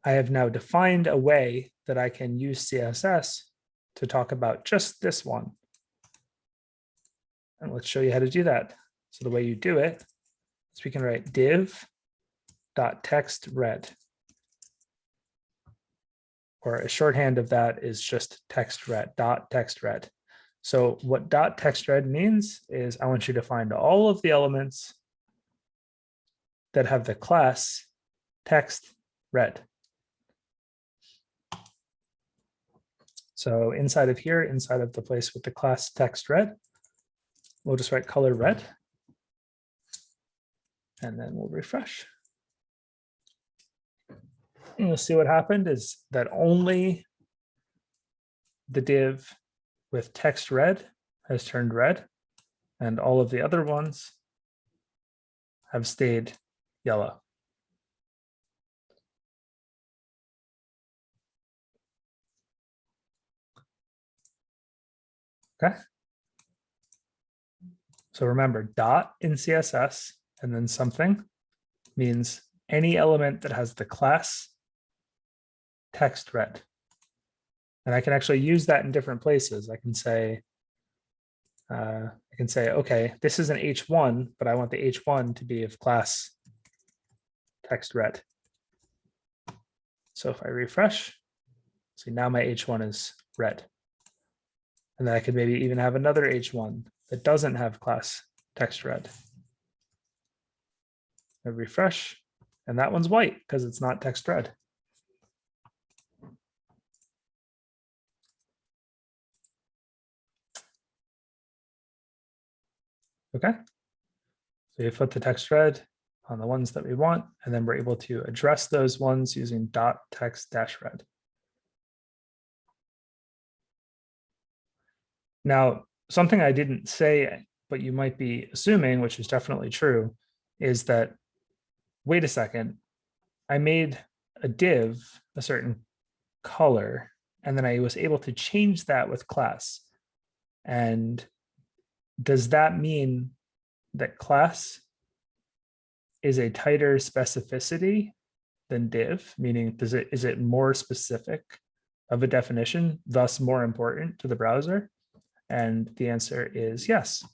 I have now defined a way that I can use CSS to talk about just this one. And let's show you how to do that. So the way you do it is we can write div.textRed. Or a shorthand of that is just textRed. So what .textRed means is I want you to find all of the elements that have the class text red. So inside of here, inside of the place with the class text red, we'll just write color red. And then we'll refresh. And you'll see what happened is that only the div with text red has turned red, and all of the other ones have stayed yellow. Okay. So remember, dot in CSS and then something means any element that has the class text red. And I can actually use that in different places. I can say, okay, this is an H1, but I want the H1 to be of class text red. So if I refresh, see now my H1 is red. And then I could maybe even have another H1 that doesn't have class text red. I refresh, and that one's white because it's not text red. Okay. So you put the text red on the ones that we want, and then we're able to address those ones using dot text dash red. Now, something I didn't say, but you might be assuming, which is definitely true, is that, wait a second, I made a div a certain color, and then I was able to change that with class. And does that mean that class is a tighter specificity than div? Meaning, is it more specific of a definition, thus more important to the browser? And the answer is yes.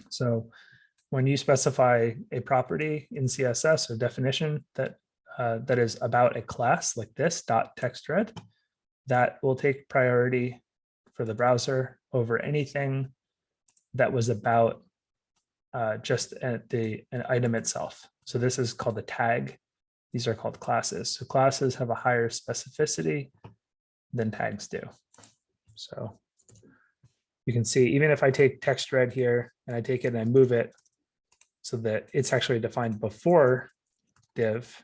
So when you specify a property in CSS or definition that that is about a class like this dot text red, that will take priority for the browser over anything that was about just an item itself. So this is called a tag. These are called classes. So classes have a higher specificity than tags do. So you can see, even if I take text red here and I take it and I move it so that it's actually defined before div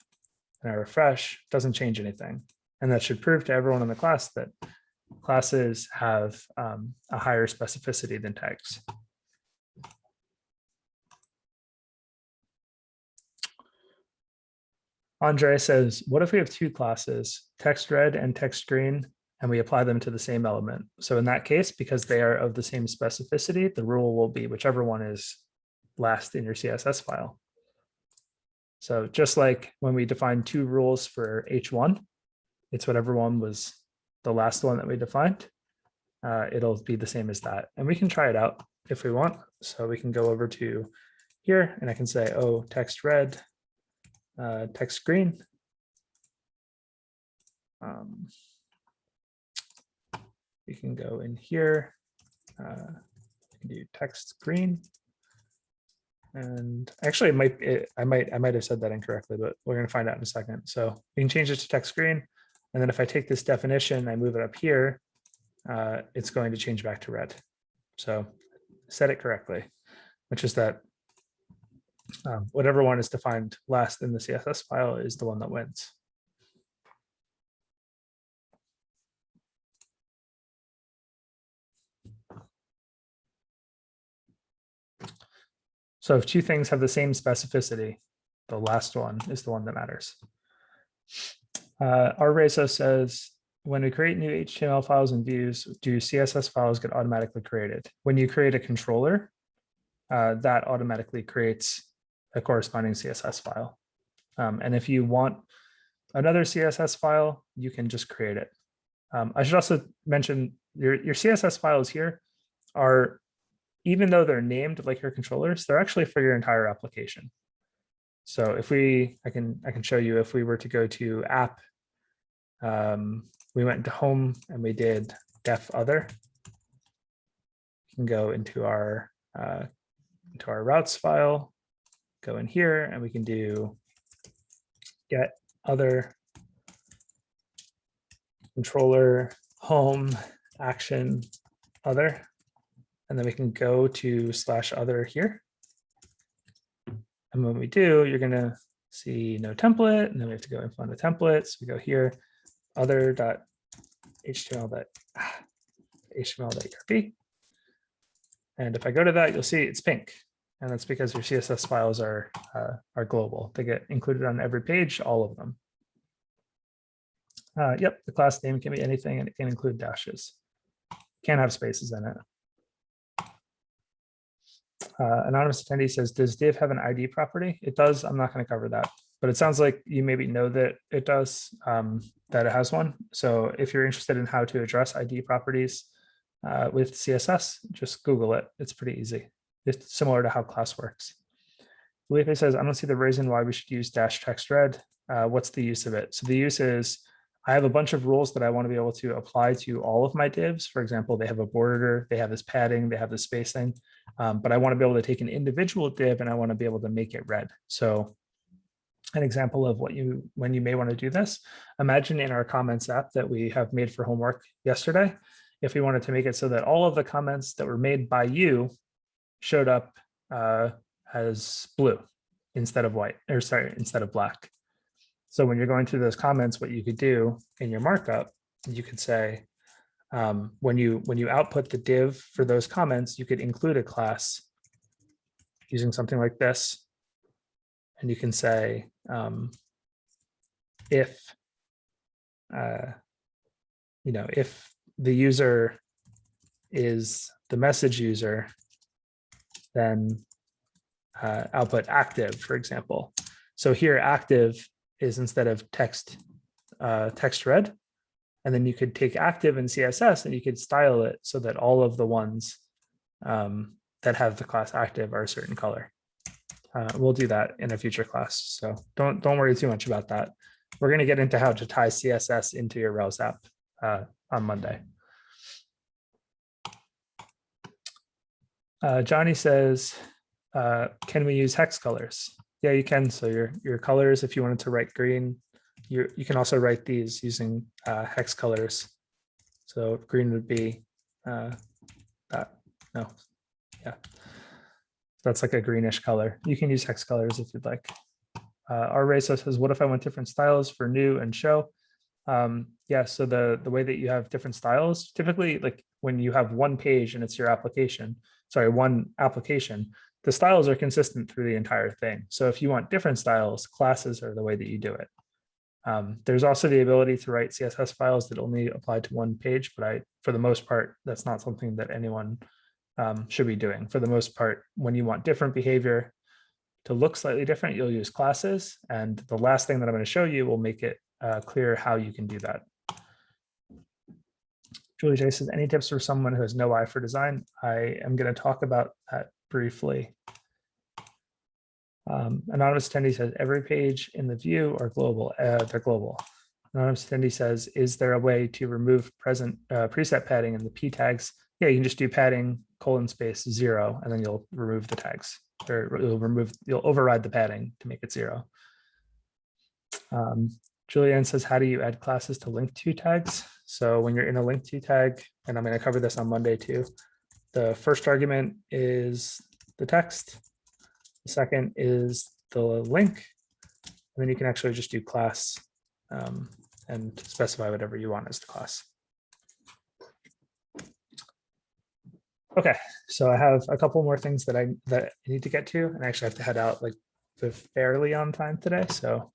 and I refresh, it doesn't change anything. And that should prove to everyone in the class that classes have a higher specificity than tags. Andre says, what if we have two classes, text red and text green, and we apply them to the same element? So in that case, because they are of the same specificity, the rule will be whichever one is last in your CSS file. So just like when we defined two rules for H1, it's whatever one was the last one that we defined. It'll be the same as that. And we can try it out if we want. So we can go over to here and I can say, oh, text red, text green. We can go in here. We can do text green. And actually, I might have said that incorrectly, but we're going to find out in a second. So we can change it to text green. And then if I take this definition, I move it up here, it's going to change back to red. So set it correctly, which is that whatever one is defined last in the CSS file is the one that wins. So if two things have the same specificity, the last one is the one that matters. Reza says, when we create new HTML files and views, do CSS files get automatically created? When you create a controller, that automatically creates a corresponding CSS file. And if you want another CSS file, you can just create it. I should also mention your CSS files here are, even though they're named like your controllers, they're actually for your entire application. So if I can show you, if we were to go to app, we went into home and we did def other. We can go into our routes file, go in here, and we can do get other controller home action other. And then we can go to /other here. And when we do, you're going to see no template. And then we have to go and find the template. So we go here, other.html.erp. And if I go to that, you'll see it's pink. And that's because your CSS files are global. They get included on every page, all of them. Yep, the class name can be anything and it can include dashes. Can't have spaces in it. Anonymous attendee says, does div have an ID property? It does. I'm not going to cover that, but it sounds like you maybe know that it does, that it has one. So if you're interested in how to address ID properties with CSS, just Google it. It's pretty easy. It's similar to how class works. Felipe says, I don't see the reason why we should use dash text red. What's the use of it? So the use is, I have a bunch of rules that I want to be able to apply to all of my divs. For example, they have a border, they have this padding, they have this spacing, but I want to be able to take an individual div and I want to be able to make it red. So an example of when you may want to do this, imagine in our comments app that we have made for homework yesterday, if we wanted to make it so that all of the comments that were made by you showed up as blue instead of white, or sorry, instead of black. So when you're going through those comments, what you could do in your markup, you could say, when you output the div for those comments, you could include a class using something like this. And you can say, if the user is the message user, then output active, for example. So here active is instead of text red, and then you could take active in CSS and you could style it so that all of the ones that have the class active are a certain color. We'll do that in a future class, so don't worry too much about that. We're going to get into how to tie CSS into your Rails app on Monday. Johnny says, can we use hex colors? Yeah, you can. So your colors, if you wanted to write green, you can also write these using hex colors. So green would be that. No, yeah, that's like a greenish color. You can use hex colors if you'd like. Our Racer says, what if I want different styles for new and show? Yeah, so the way that you have different styles, typically like when you have one page and it's your application, sorry, one application, the styles are consistent through the entire thing. So if you want different styles, classes are the way that you do it. There's also the ability to write CSS files that only apply to one page, but for the most part, that's not something that anyone should be doing. For the most part, when you want different behavior to look slightly different, you'll use classes. And the last thing that I'm going to show you will make it clear how you can do that. Julie J says, any tips for someone who has no eye for design? I am going to talk about that briefly. Anonymous attendee says, every page in the view are global. They're global. Anonymous attendee says, is there a way to remove preset padding in the p tags? Yeah, you can just do padding : (0), and then you'll remove the tags, or you'll override the padding to make it 0. Julianne says, how do you add classes to link to tags? So when you're in a link to tag, and I'm going to cover this on Monday too, the first argument is the text. The second is the link. And then you can actually just do class and specify whatever you want as the class. Okay, so I have a couple more things that I need to get to, and I actually have to head out like fairly on time today. So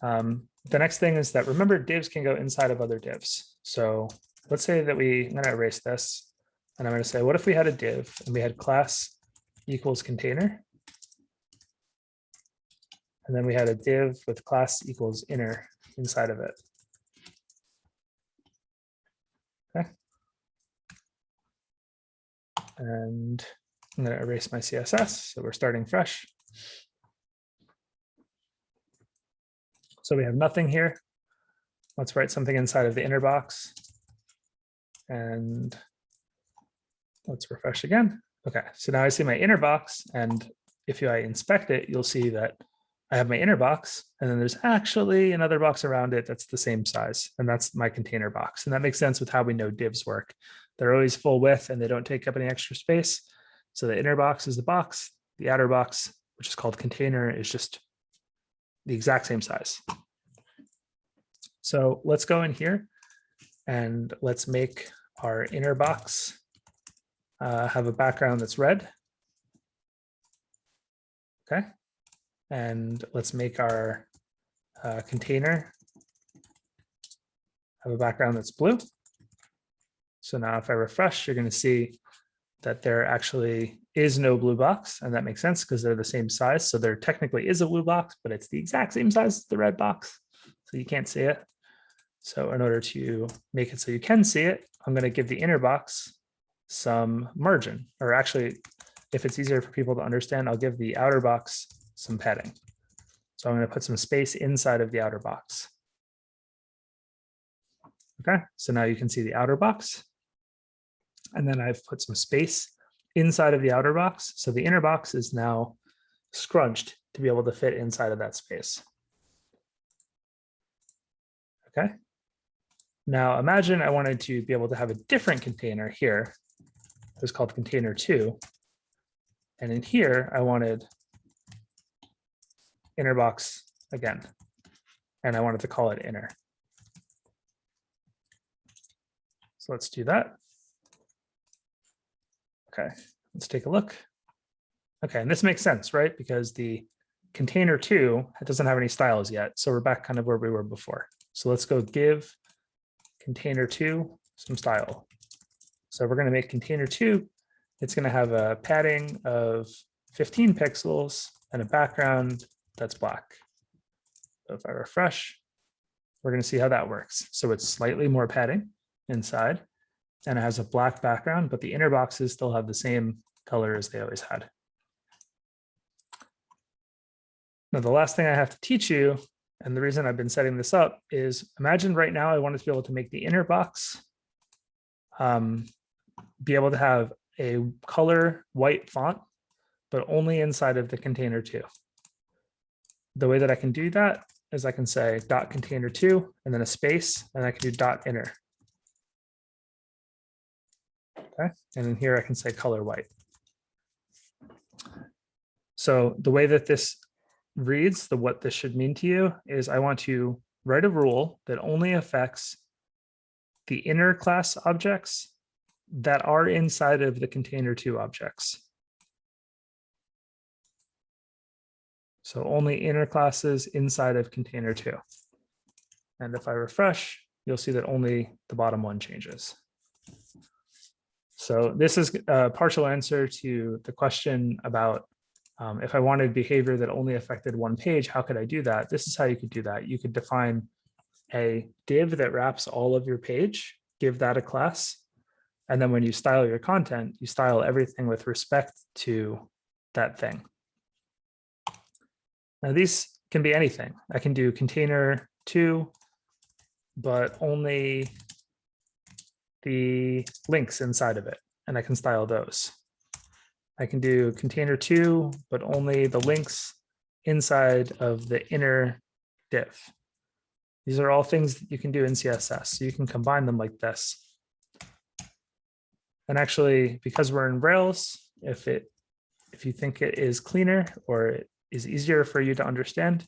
the next thing is that, remember, divs can go inside of other divs. So let's say that I'm going to erase this, and I'm going to say, what if we had a div and we had class equals container, and then we had a div with class equals inner inside of it. Okay. And I'm going to erase my CSS, so we're starting fresh. So we have nothing here. Let's write something inside of the inner box. And let's refresh again. Okay, so now I see my inner box, and if I inspect it, you'll see that I have my inner box, and then there's actually another box around it that's the same size, and that's my container box. And that makes sense with how we know divs work. They're always full width and they don't take up any extra space. So the inner box is the box, the outer box, which is called container, is just the exact same size. So let's go in here and let's make our inner box have a background that's red. Okay. And let's make our container have a background that's blue. So now if I refresh, you're going to see that there actually is no blue box. And that makes sense because they're the same size. So there technically is a blue box, but it's the exact same size as the red box. So you can't see it. So in order to make it so you can see it, I'm going to give the inner box some margin, or actually, if it's easier for people to understand, I'll give the outer box some padding. So I'm going to put some space inside of the outer box. Okay, so now you can see the outer box. And then I've put some space inside of the outer box. So the inner box is now scrunched to be able to fit inside of that space. Okay. Now imagine I wanted to be able to have a different container here. It's called container 2. And in here, I wanted inner box again. And I wanted to call it inner. So let's do that. Okay, let's take a look. Okay, and this makes sense, right? Because the container 2 doesn't have any styles yet. So we're back kind of where we were before. So let's go give container 2 some style. So we're going to make container 2. It's going to have a padding of 15 pixels and a background that's black. So if I refresh, we're going to see how that works. So it's slightly more padding inside, and it has a black background, but the inner boxes still have the same color as they always had. Now, the last thing I have to teach you, and the reason I've been setting this up, is imagine right now I wanted to be able to make the inner box be able to have a color white font, but only inside of the container 2. The way that I can do that is I can say dot container 2 and then a space, and I can do dot inner. Okay, and in here I can say color white. So the way that this reads, what this should mean to you is I want to write a rule that only affects the inner class objects that are inside of the container 2 objects. So only inner classes inside of container 2. And if I refresh, you'll see that only the bottom one changes. So this is a partial answer to the question about if I wanted behavior that only affected one page, how could I do that? This is how you could do that. You could define a div that wraps all of your page, give that a class. And then when you style your content, you style everything with respect to that thing. Now these can be anything. I can do container 2, but only the links inside of it, and I can style those. I can do container 2, but only the links inside of the inner div. These are all things that you can do in CSS. So you can combine them like this. And actually, because we're in Rails, if you think it is cleaner or it is easier for you to understand,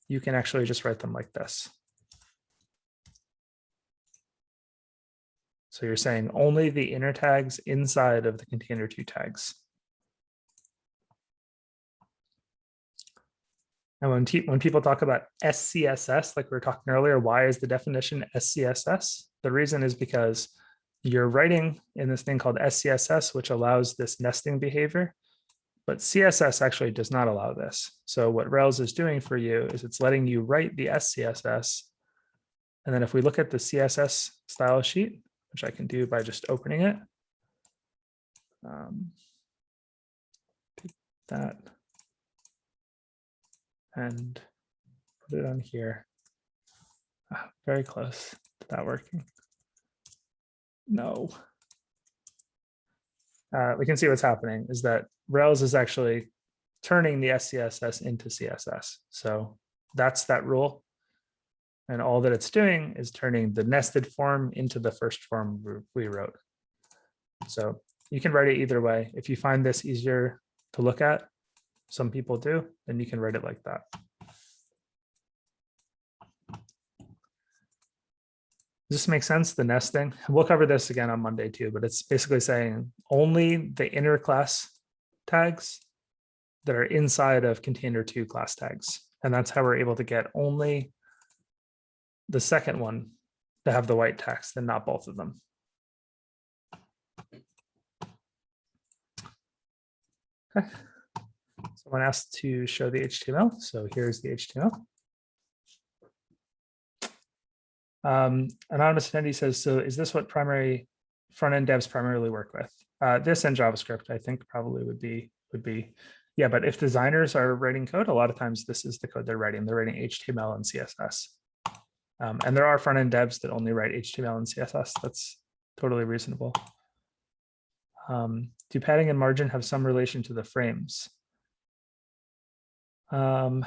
you can actually just write them like this. So you're saying only the inner tags inside of the container 2 tags. And when people talk about SCSS, like we were talking earlier, why is the definition SCSS? The reason is because you're writing in this thing called SCSS, which allows this nesting behavior, but CSS actually does not allow this. So what Rails is doing for you is it's letting you write the SCSS. And then if we look at the CSS style sheet, which I can do by just opening it, take that and put it on here. Very close to that working. No. We can see what's happening is that Rails is actually turning the SCSS into CSS. So that's that rule. And all that it's doing is turning the nested form into the first form we wrote. So you can write it either way. If you find this easier to look at, some people do, then you can write it like that. Does this make sense, the nesting? We'll cover this again on Monday too, but it's basically saying only the inner class tags that are inside of container2 class tags. And that's how we're able to get only the second one to have the white text and not both of them. Okay. Someone asked to show the HTML. So here's the HTML. Anonymous attendee says, so is this what primary front-end devs primarily work with? This and JavaScript, I think probably would be, yeah, but if designers are writing code, a lot of times this is the code they're writing. They're writing HTML and CSS. And there are front-end devs that only write HTML and CSS. That's totally reasonable. Do padding and margin have some relation to the frames? No,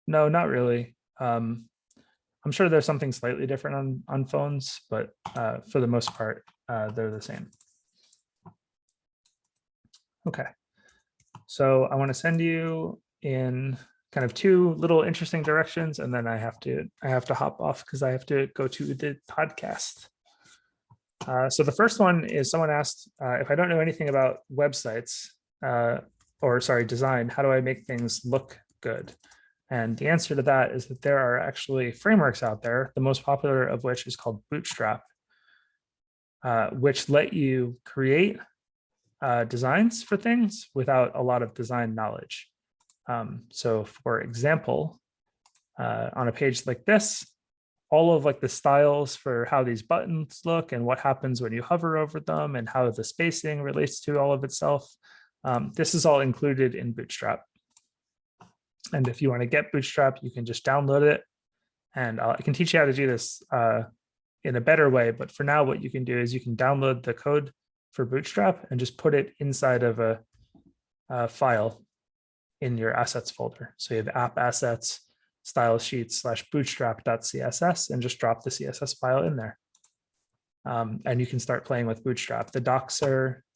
not really. I'm sure there's something slightly different on phones, but for the most part, they're the same. Okay, so I want to send you in kind of two little interesting directions, and then I have to hop off because I have to go to the podcast. So the first one is someone asked if I don't know anything about websites, or sorry, design, how do I make things look good? And the answer to that is that there are actually frameworks out there, the most popular of which is called Bootstrap, which let you create designs for things without a lot of design knowledge. So for example, on a page like this, all of like the styles for how these buttons look and what happens when you hover over them and how the spacing relates to all of itself, this is all included in Bootstrap. And if you want to get Bootstrap, you can just download it. And I can teach you how to do this in a better way. But for now, what you can do is you can download the code for Bootstrap and just put it inside of a file in your assets folder. So you have app assets, style sheets / bootstrap.css, and just drop the CSS file in there. And you can start playing with Bootstrap. The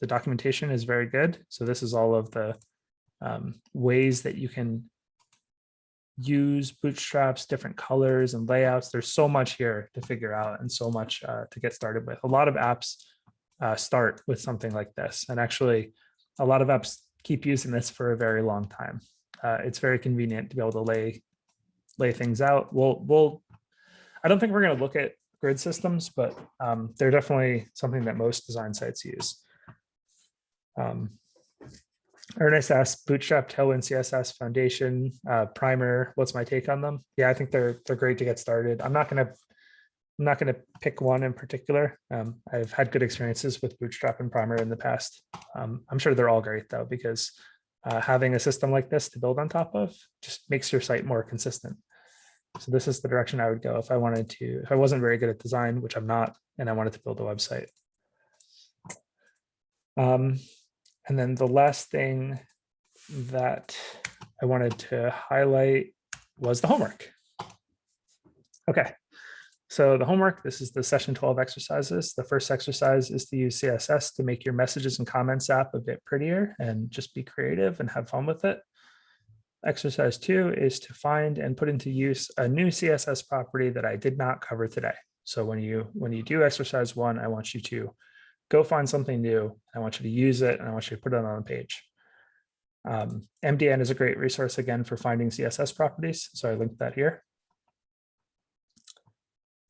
documentation is very good. So this is all of the ways that you can use Bootstrap's different colors and layouts. There's so much here to figure out and so much to get started with. A lot of apps start with something like this. And actually, a lot of apps keep using this for a very long time. It's very convenient to be able to lay things out. I don't think we're going to look at grid systems, but they're definitely something that most design sites use. Ernest asked, Bootstrap, Tailwind, CSS, Foundation, Primer. What's my take on them? Yeah, I think they're great to get started. I'm not gonna pick one in particular. I've had good experiences with Bootstrap and Primer in the past. I'm sure they're all great though, because having a system like this to build on top of just makes your site more consistent. So this is the direction I would go if I wasn't very good at design, which I'm not, and I wanted to build a website. And then the last thing that I wanted to highlight was the homework. Okay, so the homework, this is the session 12 exercises. The first exercise is to use CSS to make your messages and comments app a bit prettier and just be creative and have fun with it. Exercise 2 is to find and put into use a new CSS property that I did not cover today. So when you do exercise 1, I want you to go find something new. I want you to use it, and I want you to put it on a page. MDN is a great resource, again, for finding CSS properties. So I linked that here.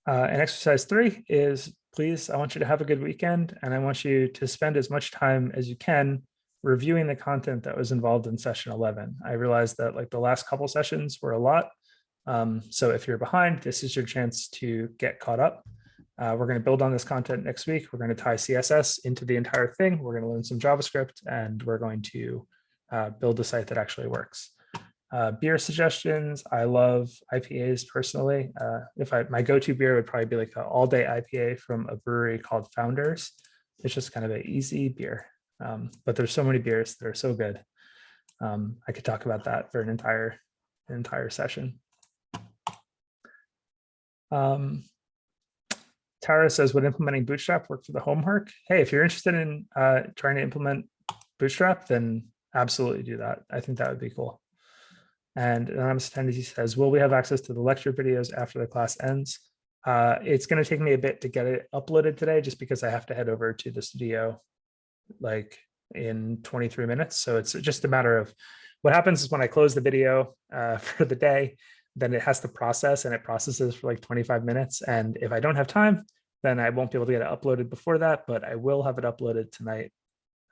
And exercise 3 is, please, I want you to have a good weekend, and I want you to spend as much time as you can reviewing the content that was involved in session 11. I realized that like the last couple sessions were a lot. So if you're behind, this is your chance to get caught up. We're going to build on this content next week. We're going to tie CSS into the entire thing. We're going to learn some JavaScript, and we're going to build a site that actually works. Beer suggestions. I love IPAs personally. My go-to beer would probably be like an all-day IPA from a brewery called Founders. It's just kind of an easy beer. But there's so many beers that are so good. I could talk about that for an entire session. Tara says, would implementing Bootstrap work for the homework? Hey, if you're interested in trying to implement Bootstrap, then absolutely do that. I think that would be cool. And anonymous attendee says, will we have access to the lecture videos after the class ends? It's going to take me a bit to get it uploaded today, just because I have to head over to the studio like in 23 minutes. So it's just a matter of what happens is when I close the video for the day, then it has to process, and it processes for like 25 minutes. And if I don't have time, then I won't be able to get it uploaded before that, but I will have it uploaded tonight.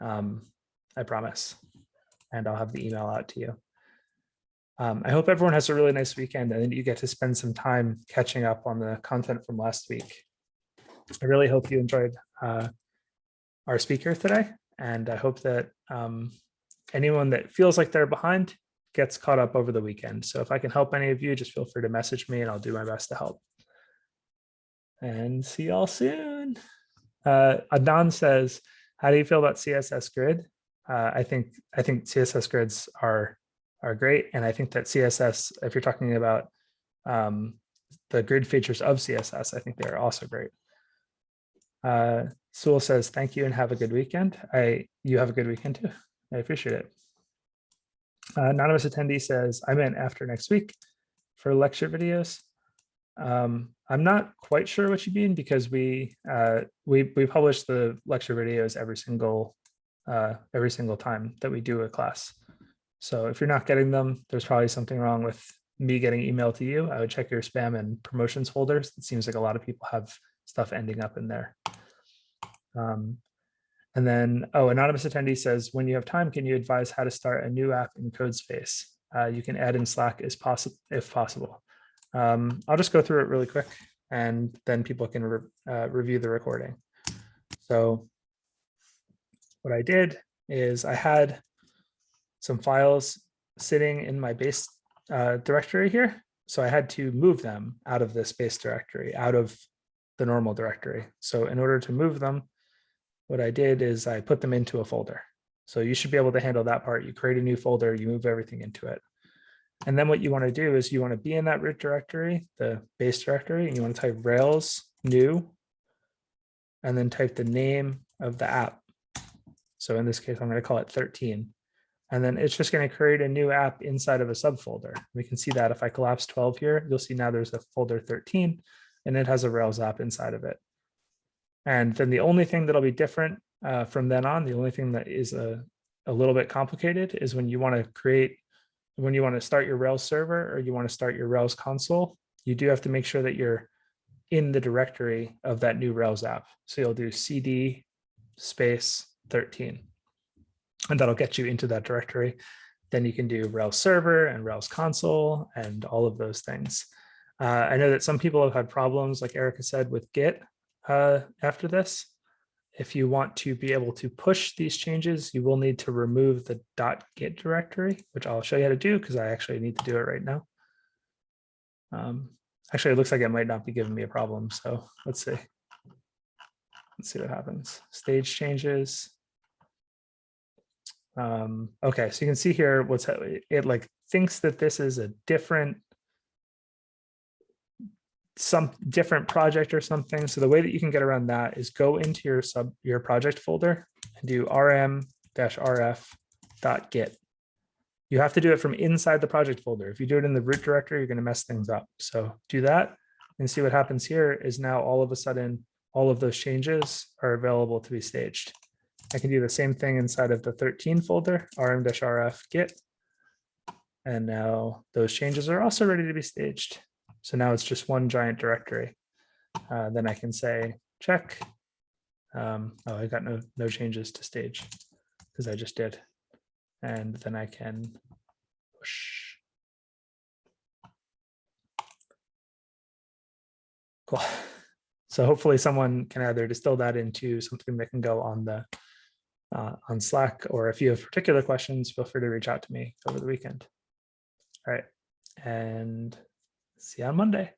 I promise. And I'll have the email out to you. I hope everyone has a really nice weekend and you get to spend some time catching up on the content from last week. I really hope you enjoyed our speaker today. And I hope that anyone that feels like they're behind gets caught up over the weekend. So if I can help any of you, just feel free to message me and I'll do my best to help. And see y'all soon. Adnan says, how do you feel about CSS Grid? I think CSS grids are great. And I think that CSS, if you're talking about the grid features of CSS, I think they're also great. Sewell says, thank you and have a good weekend. You have a good weekend too. I appreciate it. Anonymous attendee says, I meant after next week for lecture videos. I'm not quite sure what you mean because we publish the lecture videos every single time that we do a class. So if you're not getting them, there's probably something wrong with me getting email to you. I would check your spam and promotions folders. It seems like a lot of people have stuff ending up in there. And then, anonymous attendee says, when you have time, can you advise how to start a new app in CodeSpace? You can add in Slack if possible. I'll just go through it really quick and then people can review the recording. So what I did is I had some files sitting in my base directory here. So I had to move them out of this base directory, out of the normal directory. So in order to move them, what I did is I put them into a folder. So you should be able to handle that part. You create a new folder, you move everything into it. And then what you want to do is you want to be in that root directory, the base directory, and you want to type Rails new, and then type the name of the app. So in this case, I'm going to call it 13. And then it's just going to create a new app inside of a subfolder. We can see that if I collapse 12 here, you'll see now there's a folder 13, and it has a Rails app inside of it. And then the only thing that'll be different from then on, the only thing that is a little bit complicated is when you want to start your Rails server or you want to start your Rails console, you do have to make sure that you're in the directory of that new Rails app. So you'll do cd space 13, and that'll get you into that directory. Then you can do Rails server and Rails console and all of those things. I know that some people have had problems, like Erica said, with Git after this. If you want to be able to push these changes, you will need to remove the .git directory, which I'll show you how to do because I actually need to do it right now. Actually, it looks like it might not be giving me a problem. So let's see. Let's see what happens. Stage changes. Okay, so you can see here it like thinks that this is a some different project or something. So the way that you can get around that is go into your project folder and do rm-rf.git. You have to do it from inside the project folder. If you do it in the root directory, you're going to mess things up. So do that and see what happens here is now all of a sudden, all of those changes are available to be staged. I can do the same thing inside of the 13 folder, rm-rf git. And now those changes are also ready to be staged. So now it's just one giant directory. Then I can say check. I got no changes to stage because I just did. And then I can push. Cool. So hopefully someone can either distill that into something that can go on Slack, or if you have particular questions, feel free to reach out to me over the weekend. All right, and see you on Monday.